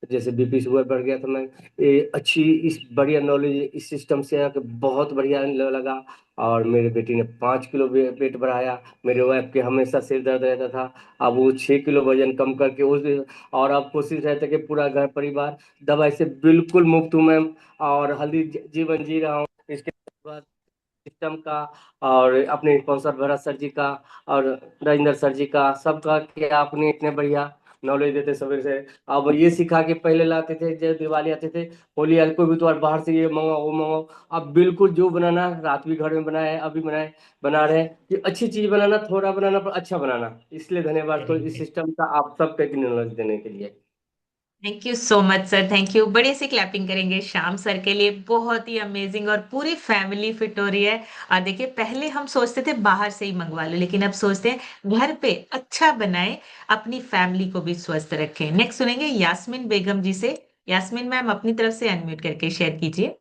जैसे बीपी शुगर बढ़ गया, तो मैं ये अच्छी इस बढ़िया नॉलेज इस सिस्टम से आके बहुत बढ़िया लगा। और मेरे बेटी ने 5 किलो वेट बढ़ाया। मेरे वाइफ के हमेशा सिर दर्द रहता था, अब वो 6 किलो वजन कम करके उस और अब कोशिश रहता है कि पूरा घर परिवार दवाई से बिल्कुल मुक्त हूँ मैम। और हेल्दी जीवन जी रहा हूँ। इसके बाद सिस्टम का और अपने स्पॉन्सर भरत सर जी का और राजेंद्र सर जी का, सबका कि आपने इतने बढ़िया नॉलेज देते सवेरे से। अब ये सिखा के पहले लाते थे जब दिवाली आते थे, होली आते कोई भी त्योहार, बाहर से ये मंगाओ वो मंगाओ। अब बिल्कुल जो बनाना है, रात भी घर में बनाया है, अभी बनाए बना रहे हैं कि अच्छी चीज बनाना, थोड़ा बनाना पर अच्छा बनाना। इसलिए धन्यवाद तो इस सिस्टम का आप सबका इतनी नॉलेज देने के लिए। Thank you so much sir, thank you. बड़े से क्लैपिंग करेंगे श्याम सर के लिए, बहुत ही अमेजिंग, और पूरी फैमिली फिट हो रही है। और देखिए पहले हम सोचते थे बाहर से ही मंगवा लो, लेकिन अब सोचते हैं घर पे अच्छा बनाए, अपनी फैमिली को भी स्वस्थ रखें। नेक्स्ट सुनेंगे यास्मीन बेगम जी से। यास्मीन मैम अपनी तरफ से अनम्यूट करके शेयर कीजिए।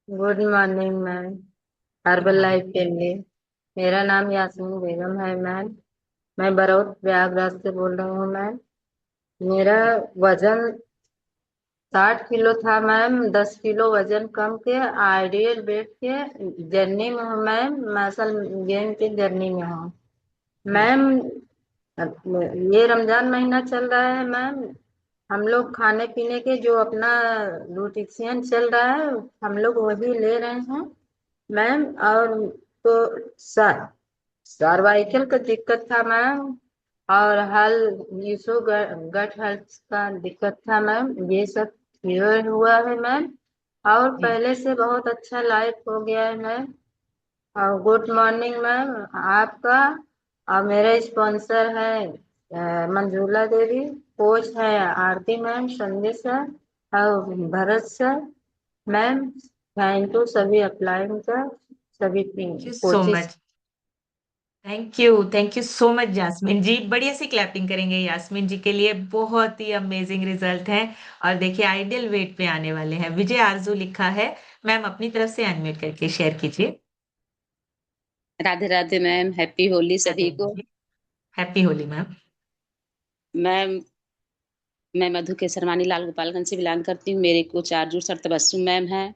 Good morning ma'am. Good herbal morning. Life के लिए मेरा नाम यास्मीन बेगम है मैम। मैं बरौत प्रयागराज से बोल रही हूँ मैम। मेरा वजन 60 किलो था मैम। 10 किलो वजन कम के आइडियल वेट के जर्नी में हूँ मैम। मसल गेन के जर्नी में हूँ मैम। ये रमजान महीना चल रहा है मैम। हम लोग खाने पीने के जो अपना न्यूट्रिशन चल रहा है हम लोग वही ले रहे हैं मैम। और तो सर्वाइकल का दिक्कत था मैम। और इशू गट हेल्थ का दिक्कत था मैम, ये सब क्लियर हुआ है मैम। और जी पहले से बहुत अच्छा लाइफ हो गया है मैम। और गुड मॉर्निंग मैम आपका। और मेरे स्पॉन्सर है मंजूला देवी, कोच है आरती मैम, संजय सर और Bharat sir. Ma'am thank you सभी अप्लाइंग का, सभी thank you so coaches. Much. Thank you so much Yasmin ji, बढ़िया सी क्लैपिंग करेंगे यास्मीन जी के लिए, बहुत ही अमेजिंग रिजल्ट है। और देखिए आइडियल वेट पे आने वाले हैं। विजय आरजू लिखा है, मैम अपनी तरफ से अनम्यूट करके शेयर कीजिए। राधे राधे मैम, हैप्पी होली राधे सभी को। Radhe. Happy Holi ma'am. Ma'am मैं मधु केसरवानी लाल गोपालगंज से बिलोंग करती हूँ। मेरे को चार्जू सर तबस्सुम मैम है।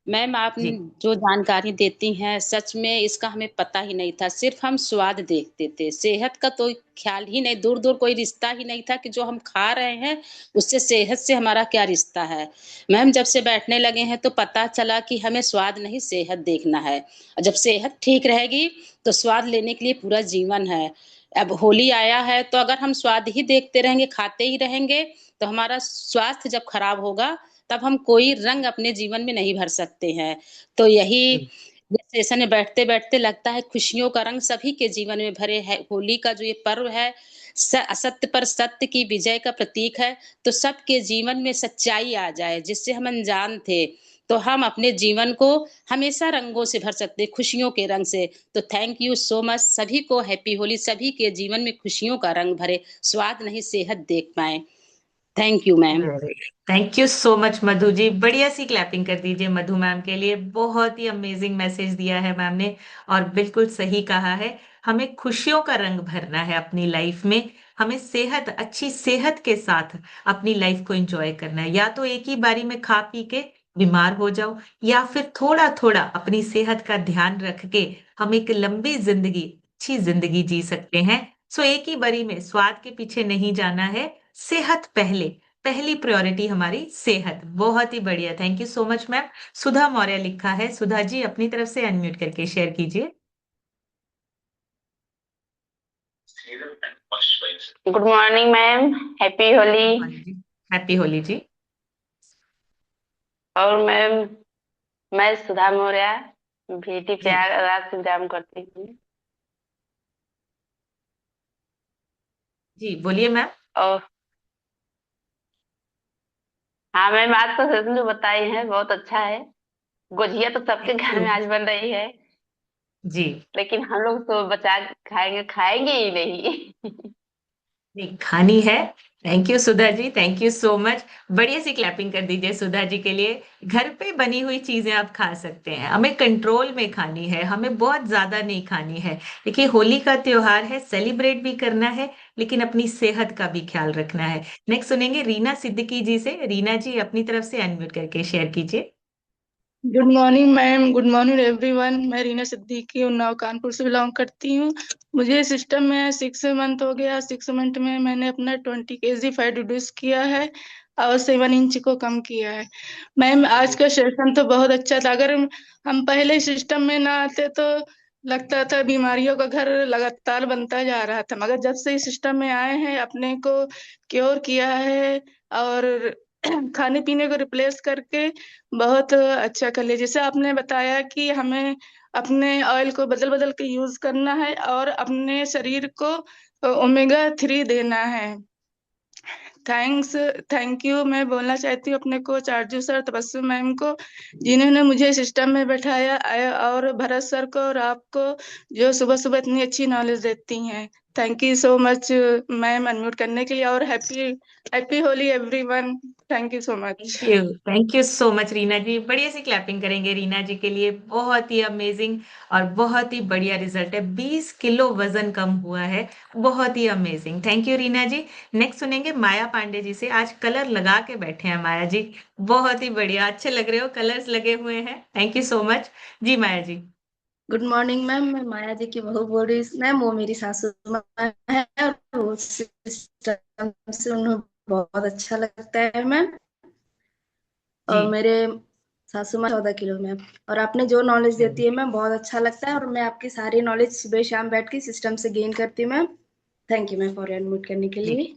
मैम आप जी जो जानकारी देती हैं सच में इसका हमें पता ही नहीं था, सिर्फ हम स्वाद देखते थे, सेहत का तो ख्याल ही नहीं, दूर दूर कोई रिश्ता ही नहीं था कि जो हम खा रहे हैं उससे सेहत से हमारा क्या रिश्ता है। मैम जब से बैठने लगे हैं तो पता चला कि हमें स्वाद नहीं सेहत देखना है, और जब सेहत ठीक रहेगी तो स्वाद लेने के लिए पूरा जीवन है। अब होली आया है तो अगर हम स्वाद ही देखते रहेंगे, खाते ही रहेंगे, तो हमारा स्वास्थ्य जब खराब होगा तब हम कोई रंग अपने जीवन में नहीं भर सकते हैं। तो यही जी स्टेशन में बैठते बैठते लगता है खुशियों का रंग सभी के जीवन में भरे है। होली का जो ये पर्व है असत्य पर सत्य की विजय का प्रतीक है। तो सबके जीवन में सच्चाई आ जाए, जिससे हम अनजान थे, तो हम अपने जीवन को हमेशा रंगों से भर सकते हैं, खुशियों के रंग से। तो थैंक यू सो मच, सभी को हैप्पी होली, सभी के जीवन में खुशियों का रंग भरे, स्वाद नहीं सेहत देख पाए। Thank you ma'am. Thank you so much Madhu ji, बढ़िया सी क्लैपिंग कर दीजिए मधु मैम के लिए, बहुत ही अमेजिंग मैसेज दिया है मैम ने। और बिल्कुल सही कहा है, हमें खुशियों का रंग भरना है अपनी लाइफ में। हमें सेहत, अच्छी सेहत के साथ अपनी लाइफ को एंजॉय करना है। या तो एक ही बारी में खा पी के बीमार हो जाओ, या फिर थोड़ा थोड़ा अपनी सेहत का ध्यान रख के हम एक लंबी जिंदगी, अच्छी जिंदगी जी सकते हैं। सो एक ही बारी में स्वाद के पीछे नहीं जाना है, सेहत पहले, पहली प्रायोरिटी हमारी सेहत। बहुत ही बढ़िया, thank you so much ma'am. Sudha Maurya लिखा है, सुधा जी अपनी तरफ से अनम्यूट करके शेयर कीजिए। Good morning ma'am, happy Holi. हाँ जी, हैप्पी होली जी। और मैम मैं सुधा मौर्य, भीटी जी प्रयागराज से बिलोंग करती हूँ। जी बोलिए मैम। और हाँ मैम, आज तो सेशन जो बताई है बहुत अच्छा है। गुजिया तो सबके थैंक घर यू। में आज बन रही है, जी लेकिन हम लोग तो बचा के खाएंगे, खाएंगे ही नहीं। नहीं, खानी है। Thank you Sudha ji, thank you so much. बढ़िया सी क्लैपिंग कर दीजिए सुधा जी के लिए। घर पे बनी हुई चीजें आप खा सकते हैं, हमें कंट्रोल में खानी है, हमें बहुत ज्यादा नहीं खानी है। देखिए होली का त्योहार है, सेलिब्रेट भी करना है, लेकिन अपनी सेहत का भी ख्याल रखना है। नेक्स्ट सुनेंगे रीना सिद्दीकी जी से। रीना जी अपनी तरफ से अनम्यूट करके शेयर कीजिए। Good morning ma'am, good morning everyone. मैं रीना सिद्दीकी उन्नाव कानपुर से बिलोंग करती हूँ। मुझे सिस्टम में 6 मंथ हो गया। 6 मंथ में मैंने अपना 20 kg फैट रिड्यूस किया है और 7 इंच को कम किया है। मैम आज का सेशन तो बहुत अच्छा था। अगर हम पहले सिस्टम में ना आते तो लगता था बीमारियों का घर लगातार बनता जा रहा था, मगर जब से इस सिस्टम में आए हैं अपने को क्योर किया है और खाने पीने को रिप्लेस करके बहुत अच्छा कर लिया। जैसे आपने बताया कि हमें अपने ऑयल को बदल बदल के यूज करना है और अपने शरीर को ओमेगा 3 देना है। थैंक्स, थैंक यू मैं बोलना चाहती हूँ अपने कोच आरजू सर, तबस्सुम मैम को, जिन्होंने मुझे सिस्टम में बैठाया और भरत सर को और आपको, जो सुबह सुबह इतनी अच्छी नॉलेज देती हैं। Thank you so much ma'am unmute करने के लिए, और happy happy Holi everyone. Thank you so much. Thank you so much Reena ji, बढ़िया सी क्लैपिंग करेंगे रीना जी के लिए, बहुत ही अमेजिंग और बहुत ही बढ़िया रिजल्ट है। 20 किलो वजन कम हुआ है, बहुत ही amazing. Thank you Reena ji. Next सुनेंगे माया पांडे जी से। आज कलर लगा के बैठे हैं माया जी, बहुत ही बढ़िया, अच्छे लग रहे हो, कलर्स लगे हुए हैं। Thank you so much ji Maya ji. Good morning ma'am, मैं माया जी की बहू बोल रही हूँ मैम। वो मेरी सासू माँ है और वो सिस्टम से उन्हें बहुत अच्छा लगता है मैम। जी और मेरे सासू माँ 14 किलो मैम। और आपने जो नॉलेज देती है मैम बहुत अच्छा लगता है, और मैं आपकी सारी नॉलेज सुबह शाम बैठ के सिस्टम से गेन करती हूँ ma'am. Thank you ma'am for unmute करने के जी, लिए।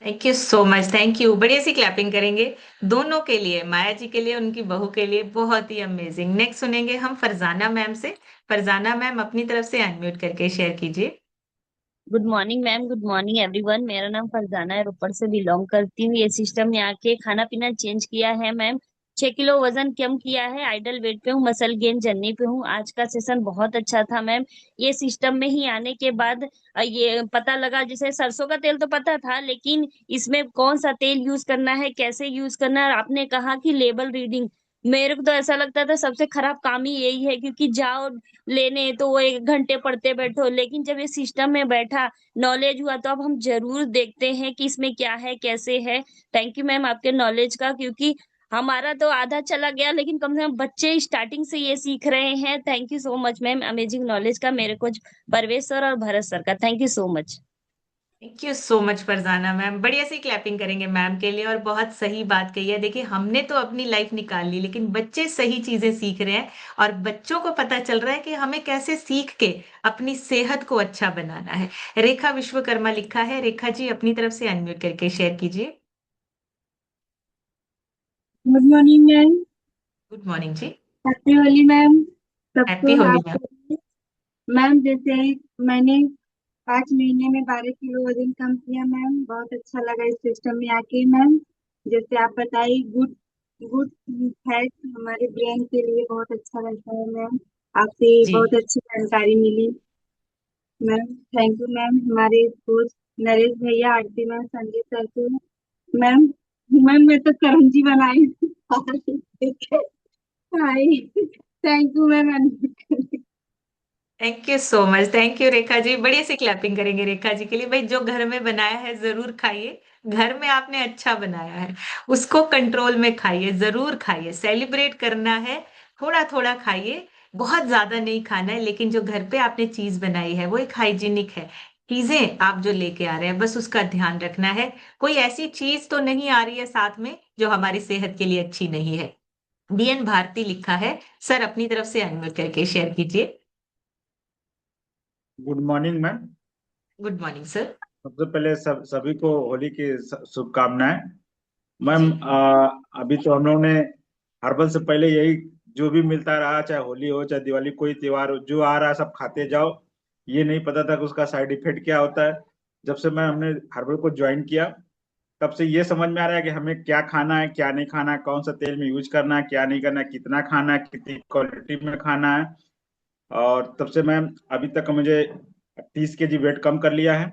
Thank you so much, thank you. बढ़िया सी क्लैपिंग करेंगे दोनों के लिए, माया जी के लिए, उनकी बहू के लिए। बहुत ही अमेजिंग। नेक्स्ट सुनेंगे हम फरजाना मैम से। फरजाना मैम अपनी तरफ से अनम्यूट करके शेयर कीजिए। Good morning ma'am, good morning everyone. मेरा नाम फरजाना है, रोपड़ से बिलोंग करती हूँ। ये सिस्टम में आके खाना पीना चेंज किया है मैम। 6 किलो वजन कम किया है, आइडल वेट पे हूँ, मसल गेन जर्नी पे हूँ। आज का सेशन बहुत अच्छा था मैम। ये सिस्टम में ही आने के बाद ये पता लगा, जैसे सरसों का तेल तो पता था, लेकिन इसमें कौन सा तेल यूज करना है, कैसे यूज करना है। आपने कहा कि लेबल रीडिंग, मेरे को तो ऐसा लगता था सबसे खराब काम ही यही है, क्योंकि जाओ लेने तो वो 1 घंटे पढ़ते बैठो, लेकिन जब ये सिस्टम में बैठा, नॉलेज हुआ, तो अब हम जरूर देखते हैं कि इसमें क्या है कैसे है। थैंक यू मैम आपके नॉलेज का, क्योंकि हमारा तो आधा चला गया, लेकिन कम से कम बच्चे स्टार्टिंग से ये सीख रहे हैं। Thank you so much ma'am, amazing knowledge का मेरे को परवेश सर और भरत सर का thank you so much. Thank you so much Farzana ma'am. बढ़िया सी क्लैपिंग करेंगे मैम के लिए। और बहुत सही बात कही है। देखिए, हमने तो अपनी लाइफ निकाल ली, लेकिन बच्चे सही चीजें सीख रहे हैं। और बच्चों को पता चल रहा है कि हमें कैसे सीख के अपनी सेहत को अच्छा बनाना है। रेखा विश्वकर्मा लिखा है। रेखा जी अपनी तरफ से अनम्यूट करके शेयर कीजिए। Good morning ma'am. Good morning जी। हैप्पी होली मैम हैप्पी सबको। होली मैम। आपको मैम, जैसे मैंने 5 महीने में 12 किलो वजन कम किया मैम, बहुत अच्छा लगा इस सिस्टम में आके मैम। जैसे आप बताइए, गुड गुड फैट हमारे ब्रेन के लिए बहुत अच्छा रहता है मैम। आपसे जी, बहुत अच्छी जानकारी मिली मैम। Thank you ma'am. हमारे कोच नरेश भैया, आरती मैम, संजय सर को मैम। मैम मैं तो करंजी बनाई हाय। Thank you ma'am. Thank you so much. Thank you Rekha ji. बढ़िया से क्लैपिंग करेंगे रेखा जी के लिए। भाई, जो घर में बनाया है जरूर खाइए। घर में आपने अच्छा बनाया है, उसको कंट्रोल में खाइए, जरूर खाइए। सेलिब्रेट करना है, थोड़ा थोड़ा खाइए। बहुत ज्यादा नहीं खाना है, लेकिन जो घर पे आपने चीज बनाई है वो एक हाइजीनिक है। चीजें आप जो लेके आ रहे हैं, बस उसका ध्यान रखना है। कोई ऐसी चीज तो नहीं आ रही है साथ में जो हमारी सेहत के लिए अच्छी नहीं है। बीएन भारती लिखा है। सर अपनी तरफ से अनम्यूट करके शेयर कीजिए। Good morning ma'am. Good morning sir. सबसे पहले सभी को होली की शुभकामनाएं मैम। जी, अभी तो हम लोगों ने हर्बल से पहले यही जो भी मिलता रहा, चाहे होली हो चाहे दिवाली, कोई त्योहार हो, जो आ रहा है सब खाते जाओ। ये नहीं पता था कि उसका साइड इफेक्ट क्या होता है। जब से मैं हमने हर्बल को ज्वाइन किया, तब से ये समझ में आ रहा है कि हमें क्या खाना है क्या नहीं खाना है, कौन सा तेल में यूज करना है क्या नहीं करना है, कितना खाना है, कितनी क्वालिटी में खाना है। और तब से मैम अभी तक मुझे 30 kg वेट कम कर लिया है।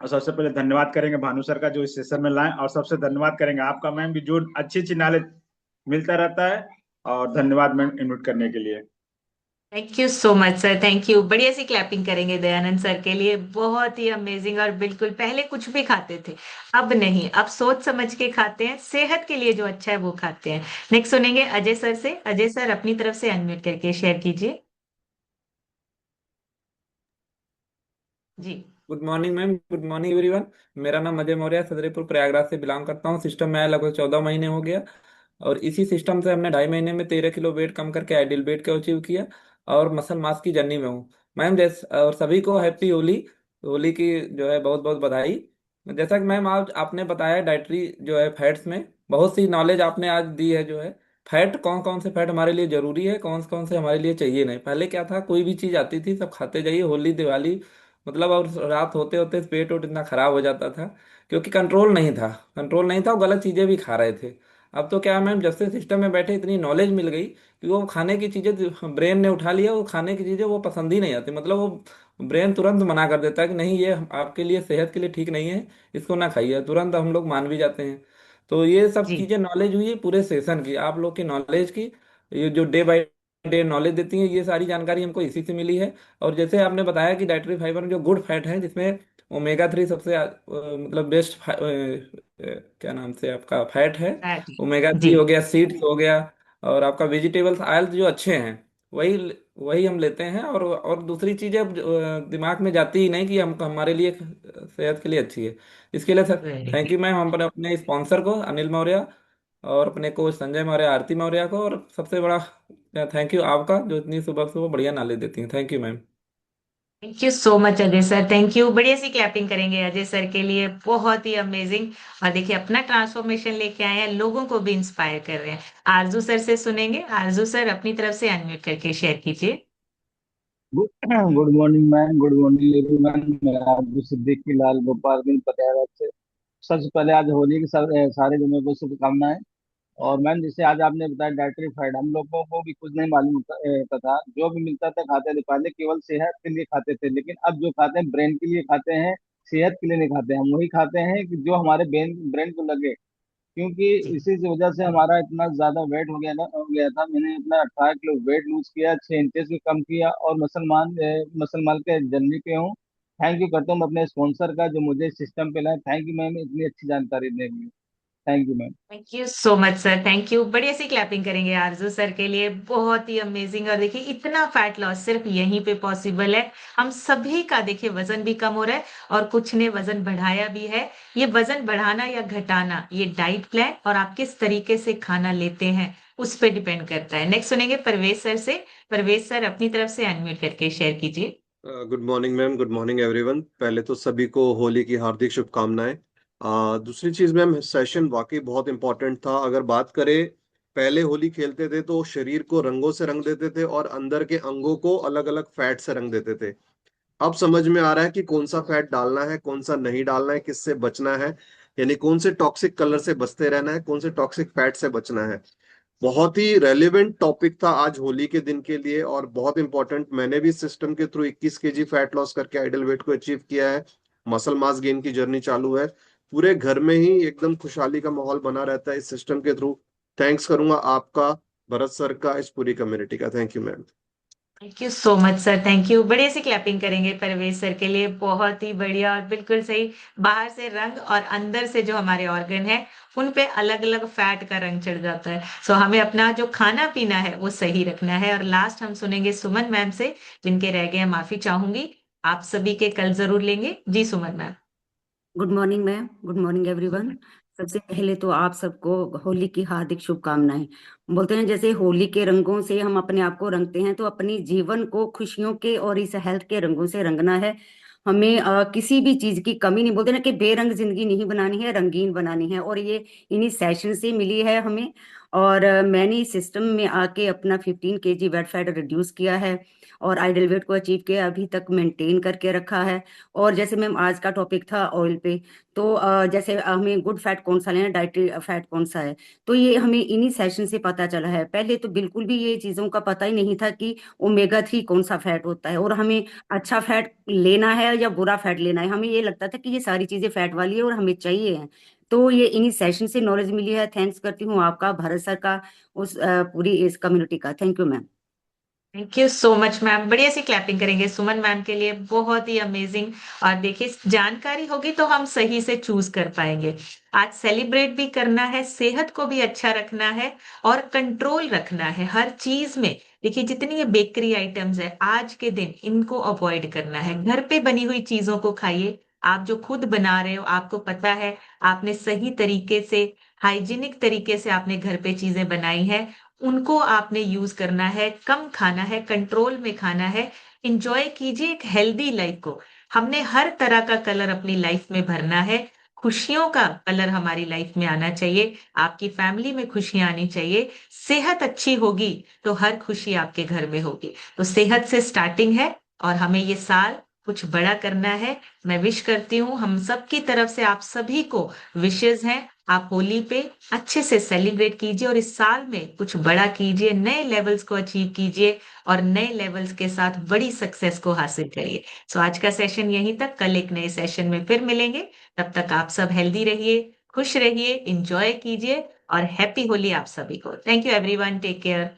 और सबसे पहले धन्यवाद करेंगे भानु सर का जो इस सेशन में लाए, और सबसे धन्यवाद करेंगे आपका मैम भी, जो अच्छी अच्छी नॉलेज मिलता रहता है। और धन्यवाद मैम इनवाइट करने के लिए। Thank you so much sir. Thank you. बढ़िया सी क्लैपिंग करेंगे दयानंद सर के लिए। बहुत ही अमेजिंग। और बिल्कुल, पहले कुछ भी खाते थे, अब नहीं। अब सोच समझ के खाते हैं, सेहत के लिए जो अच्छा है वो खाते हैं। नेक्स्ट सुनेंगे अजय सर से। अजय सर अपनी तरफ से अनम्यूट करके शेयर कीजिए। जी, good morning ma'am, good morning everyone. मेरा नाम अजय मौर्य, सदरीपुर प्रयागराज से बिलोंग करता हूँ। सिस्टम में आया लगभग 14 महीने हो गया। और इसी सिस्टम से हमने 2.5 महीने में 13 किलो वेट कम करके आइडियल वेट को अचीव किया। और मसल मास की जर्नी में हूँ मैम। जैस और सभी को हैप्पी होली। होली की जो है बहुत बहुत बधाई। जैसा कि मैम आज आपने बताया, डाइटरी जो है फैट्स में बहुत सी नॉलेज आपने आज दी है। जो है फैट, कौन कौन से फैट हमारे लिए जरूरी है, कौन कौन से हमारे लिए चाहिए नहीं। पहले क्या था, कोई भी चीज आती थी सब खाते जाइए, होली दिवाली मतलब, और रात होते होते पेट वेट इतना खराब हो जाता था, क्योंकि कंट्रोल नहीं था, वो गलत चीजें भी खा रहे थे। अब तो क्या है मैम, जब से सिस्टम में बैठे इतनी नॉलेज मिल गई कि वो खाने की चीजें ब्रेन ने उठा लिया, वो खाने की चीजें वो पसंद ही नहीं आती। मतलब वो ब्रेन तुरंत मना कर देता है कि नहीं, ये आपके लिए सेहत के लिए ठीक नहीं है, इसको ना खाइए। तुरंत हम लोग मान भी जाते हैं। तो ये सब जी, चीजें नॉलेज हुई है पूरे सेशन की, आप लोग की नॉलेज की। ये जो डे बाय डे नॉलेज देती है, ये सारी जानकारी हमको इसी से मिली है। और जैसे आपने बताया कि डाइटरी फाइबर में जो गुड फैट है, जिसमें ओमेगा 3 सबसे मतलब बेस्ट क्या नाम से आपका फैट है। फैट। ओमेगा 3 जी, हो गया, सीड्स हो गया, और आपका वेजिटेबल्स ऑयल जो अच्छे हैं, वही वही हम लेते हैं। और दूसरी चीजें अब दिमाग में जाती ही नहीं कि हम हमारे लिए सेहत के लिए अच्छी है। इसके लिए sir very thank you ma'am. हम अपने स्पॉन्सर को अनिल मौर्य, और अपने कोच संजय मौर्य, आरती मौर्य को, और सबसे बड़ा थैंक यू आपका, जो इतनी सुबह सुबह बढ़िया नॉलेज देती हैं। Thank you ma'am. Thank you so much Ajay sir, thank you. बढ़िया सी क्लैपिंग करेंगे अजय सर के लिए, बहुत ही अमेजिंग। और देखिए अपना ट्रांसफॉर्मेशन लेके आए हैं, लोगों को भी इंस्पायर कर रहे हैं। आरजू सर से सुनेंगे। आरजू सर अपनी तरफ से अनम्यूट करके शेयर कीजिए। Good morning ma'am, good morning everyone. मैं अब्दुल सिद्दीकी लाल गोपालगंज प्रयागराज से। सबसे पहले आज होली की सारे जनों को शुभकामनाएं। और मैम जैसे आज आपने बताया डाइटरी फाइड, हम लोगों को भी कुछ नहीं मालूम होता था। जो भी मिलता था खाते थे, पहले केवल सेहत के लिए खाते थे, लेकिन अब जो खाते हैं ब्रेन के लिए खाते हैं, सेहत के लिए नहीं खाते। हम वही खाते हैं कि जो हमारे ब्रेन ब्रेन को लगे। क्योंकि जी। इसी की वजह से हमारा इतना ज्यादा वेट हो गया था। मैंने अपना 18 किलो वेट लूज किया, 6 इंचेस भी कम किया, और मुसलमान के जर्नी पे हूँ। थैंक यू करता हूँ अपने स्पॉन्सर का, जो मुझे इस सिस्टम पे लाए। थैंक यू मैम, इतनी अच्छी जानकारी देने के लिए। Thank you ma'am. Thank you so much sir, thank you. बढ़िया सी क्लैपिंग करेंगे आरजू सर के लिए, बहुत ही अमेजिंग। और देखिए इतना फैट लॉस सिर्फ यहीं पे पॉसिबल है। हम सभी का देखिए वजन भी कम हो रहा है, और कुछ ने वजन बढ़ाया भी है। ये वजन बढ़ाना या घटाना, ये डाइट प्लान और आप किस तरीके से खाना लेते हैं उस पर डिपेंड करता है। नेक्स्ट सुनेंगे परवेज सर से। परवेज सर अपनी तरफ से अनम्यूट करके शेयर कीजिए। Good morning ma'am, good morning everyone. पहले तो सभी को होली की हार्दिक शुभकामनाएं। दूसरी चीज मैम, सेशन वाकई बहुत इंपॉर्टेंट था। अगर बात करें, पहले होली खेलते थे तो शरीर को रंगों से रंग देते थे और अंदर के अंगों को अलग अलग फैट से रंग देते थे। अब समझ में आ रहा है कि कौन सा फैट डालना है, कौन सा नहीं डालना है, किससे बचना है। यानी कौन से टॉक्सिक कलर से बचते रहना है, कौन से टॉक्सिक फैट से बचना है। बहुत ही रेलेवेंट टॉपिक था आज होली के दिन के लिए, और बहुत इंपॉर्टेंट। मैंने भी सिस्टम के थ्रू 21 केजी फैट लॉस करके आइडल वेट को अचीव किया है। मसल मास गेन की जर्नी चालू है। पूरे घर में ही एकदम खुशहाली का माहौल बना रहता है इस सिस्टम के थ्रू। थैंक्स करूंगा आपका, भरत सर का, इस पूरी कम्युनिटी का। Thank you ma'am. Thank you so much sir, thank you. बढ़िया सी क्लैपिंग करेंगे परवेज सर के लिए, बहुत ही बढ़िया और बिल्कुल सही। बाहर से रंग और अंदर से जो हमारे ऑर्गन है उन पे अलग अलग फैट का रंग चढ़ जाता है। सो हमें अपना जो खाना पीना है वो सही रखना है। और लास्ट हम सुनेंगे सुमन मैम से, जिनके रह गए हैं माफी चाहूंगी। आप सभी के कल जरूर लेंगे जी Suman ma'am. Good morning ma'am, good morning everyone. सबसे पहले तो आप सबको होली की हार्दिक शुभकामनाएं। बोलते हैं जैसे होली के रंगों से हम अपने आप को रंगते हैं, तो अपनी जीवन को खुशियों के और इस हेल्थ के रंगों से रंगना है। हमें किसी भी चीज की कमी नहीं, बोलते ना कि बेरंग जिंदगी नहीं बनानी है, रंगीन बनानी है। और ये इन्हीं सेशन से मिली है हमें। और मैंने इस सिस्टम में आके अपना 15 केजी वेट फैट रिड्यूस किया है, और आइडल वेट को अचीव किया, अभी तक मेंटेन करके रखा है। और जैसे मैम आज का टॉपिक था ऑयल पे, तो जैसे हमें गुड फैट कौन सा लेना है, डाइटरी फैट कौन सा है, तो ये हमें इन्हीं सेशन से पता चला है। पहले तो बिल्कुल भी ये चीज़ों का पता ही नहीं था कि ओमेगा 3 कौन सा फैट होता है, और हमें अच्छा फैट लेना है या बुरा फैट लेना है। हमें ये लगता था कि ये सारी चीज़ें फैट वाली है और हमें चाहिए है। तो ये इन्हीं सेशन से नॉलेज मिली है। थैंक्स करती हूँ आपका, भारत सर का, उस पूरी इस कम्युनिटी का। Thank you ma'am. Thank you so much ma'am. बढ़िया सी क्लैपिंग करेंगे सुमन मैम के लिए, बहुत ही अमेजिंग। और देखिए जानकारी होगी तो हम सही से चूज कर पाएंगे। आज सेलिब्रेट भी करना है, सेहत को भी अच्छा रखना है, और कंट्रोल रखना है हर चीज में। देखिए जितनी ये बेकरी आइटम्स है आज के दिन, इनको अवॉइड करना है। घर पे बनी हुई चीजों को खाइए। आप जो खुद बना रहे हो, आपको पता है आपने सही तरीके से, हाइजीनिक तरीके से आपने घर पे चीजें बनाई है, उनको आपने यूज करना है। कम खाना है, कंट्रोल में खाना है। इंजॉय कीजिए एक हेल्दी लाइफ को। हमने हर तरह का कलर अपनी लाइफ में भरना है। खुशियों का कलर हमारी लाइफ में आना चाहिए। आपकी फैमिली में खुशियां आनी चाहिए। सेहत अच्छी होगी तो हर खुशी आपके घर में होगी। तो सेहत से स्टार्टिंग है, और हमें ये साल कुछ बड़ा करना है। मैं विश करती हूँ हम सब की तरफ से, आप सभी को विशेष हैं। आप होली पे अच्छे से सेलिब्रेट कीजिए, और इस साल में कुछ बड़ा कीजिए, नए लेवल्स को अचीव कीजिए, और नए लेवल्स के साथ बड़ी सक्सेस को हासिल करिए। सो आज का सेशन यहीं तक, कल एक नए सेशन में फिर मिलेंगे। तब तक आप सब हेल्दी रहिए, खुश रहिए, इंजॉय कीजिए, और हैप्पी होली आप सभी को। Thank you everyone, take care.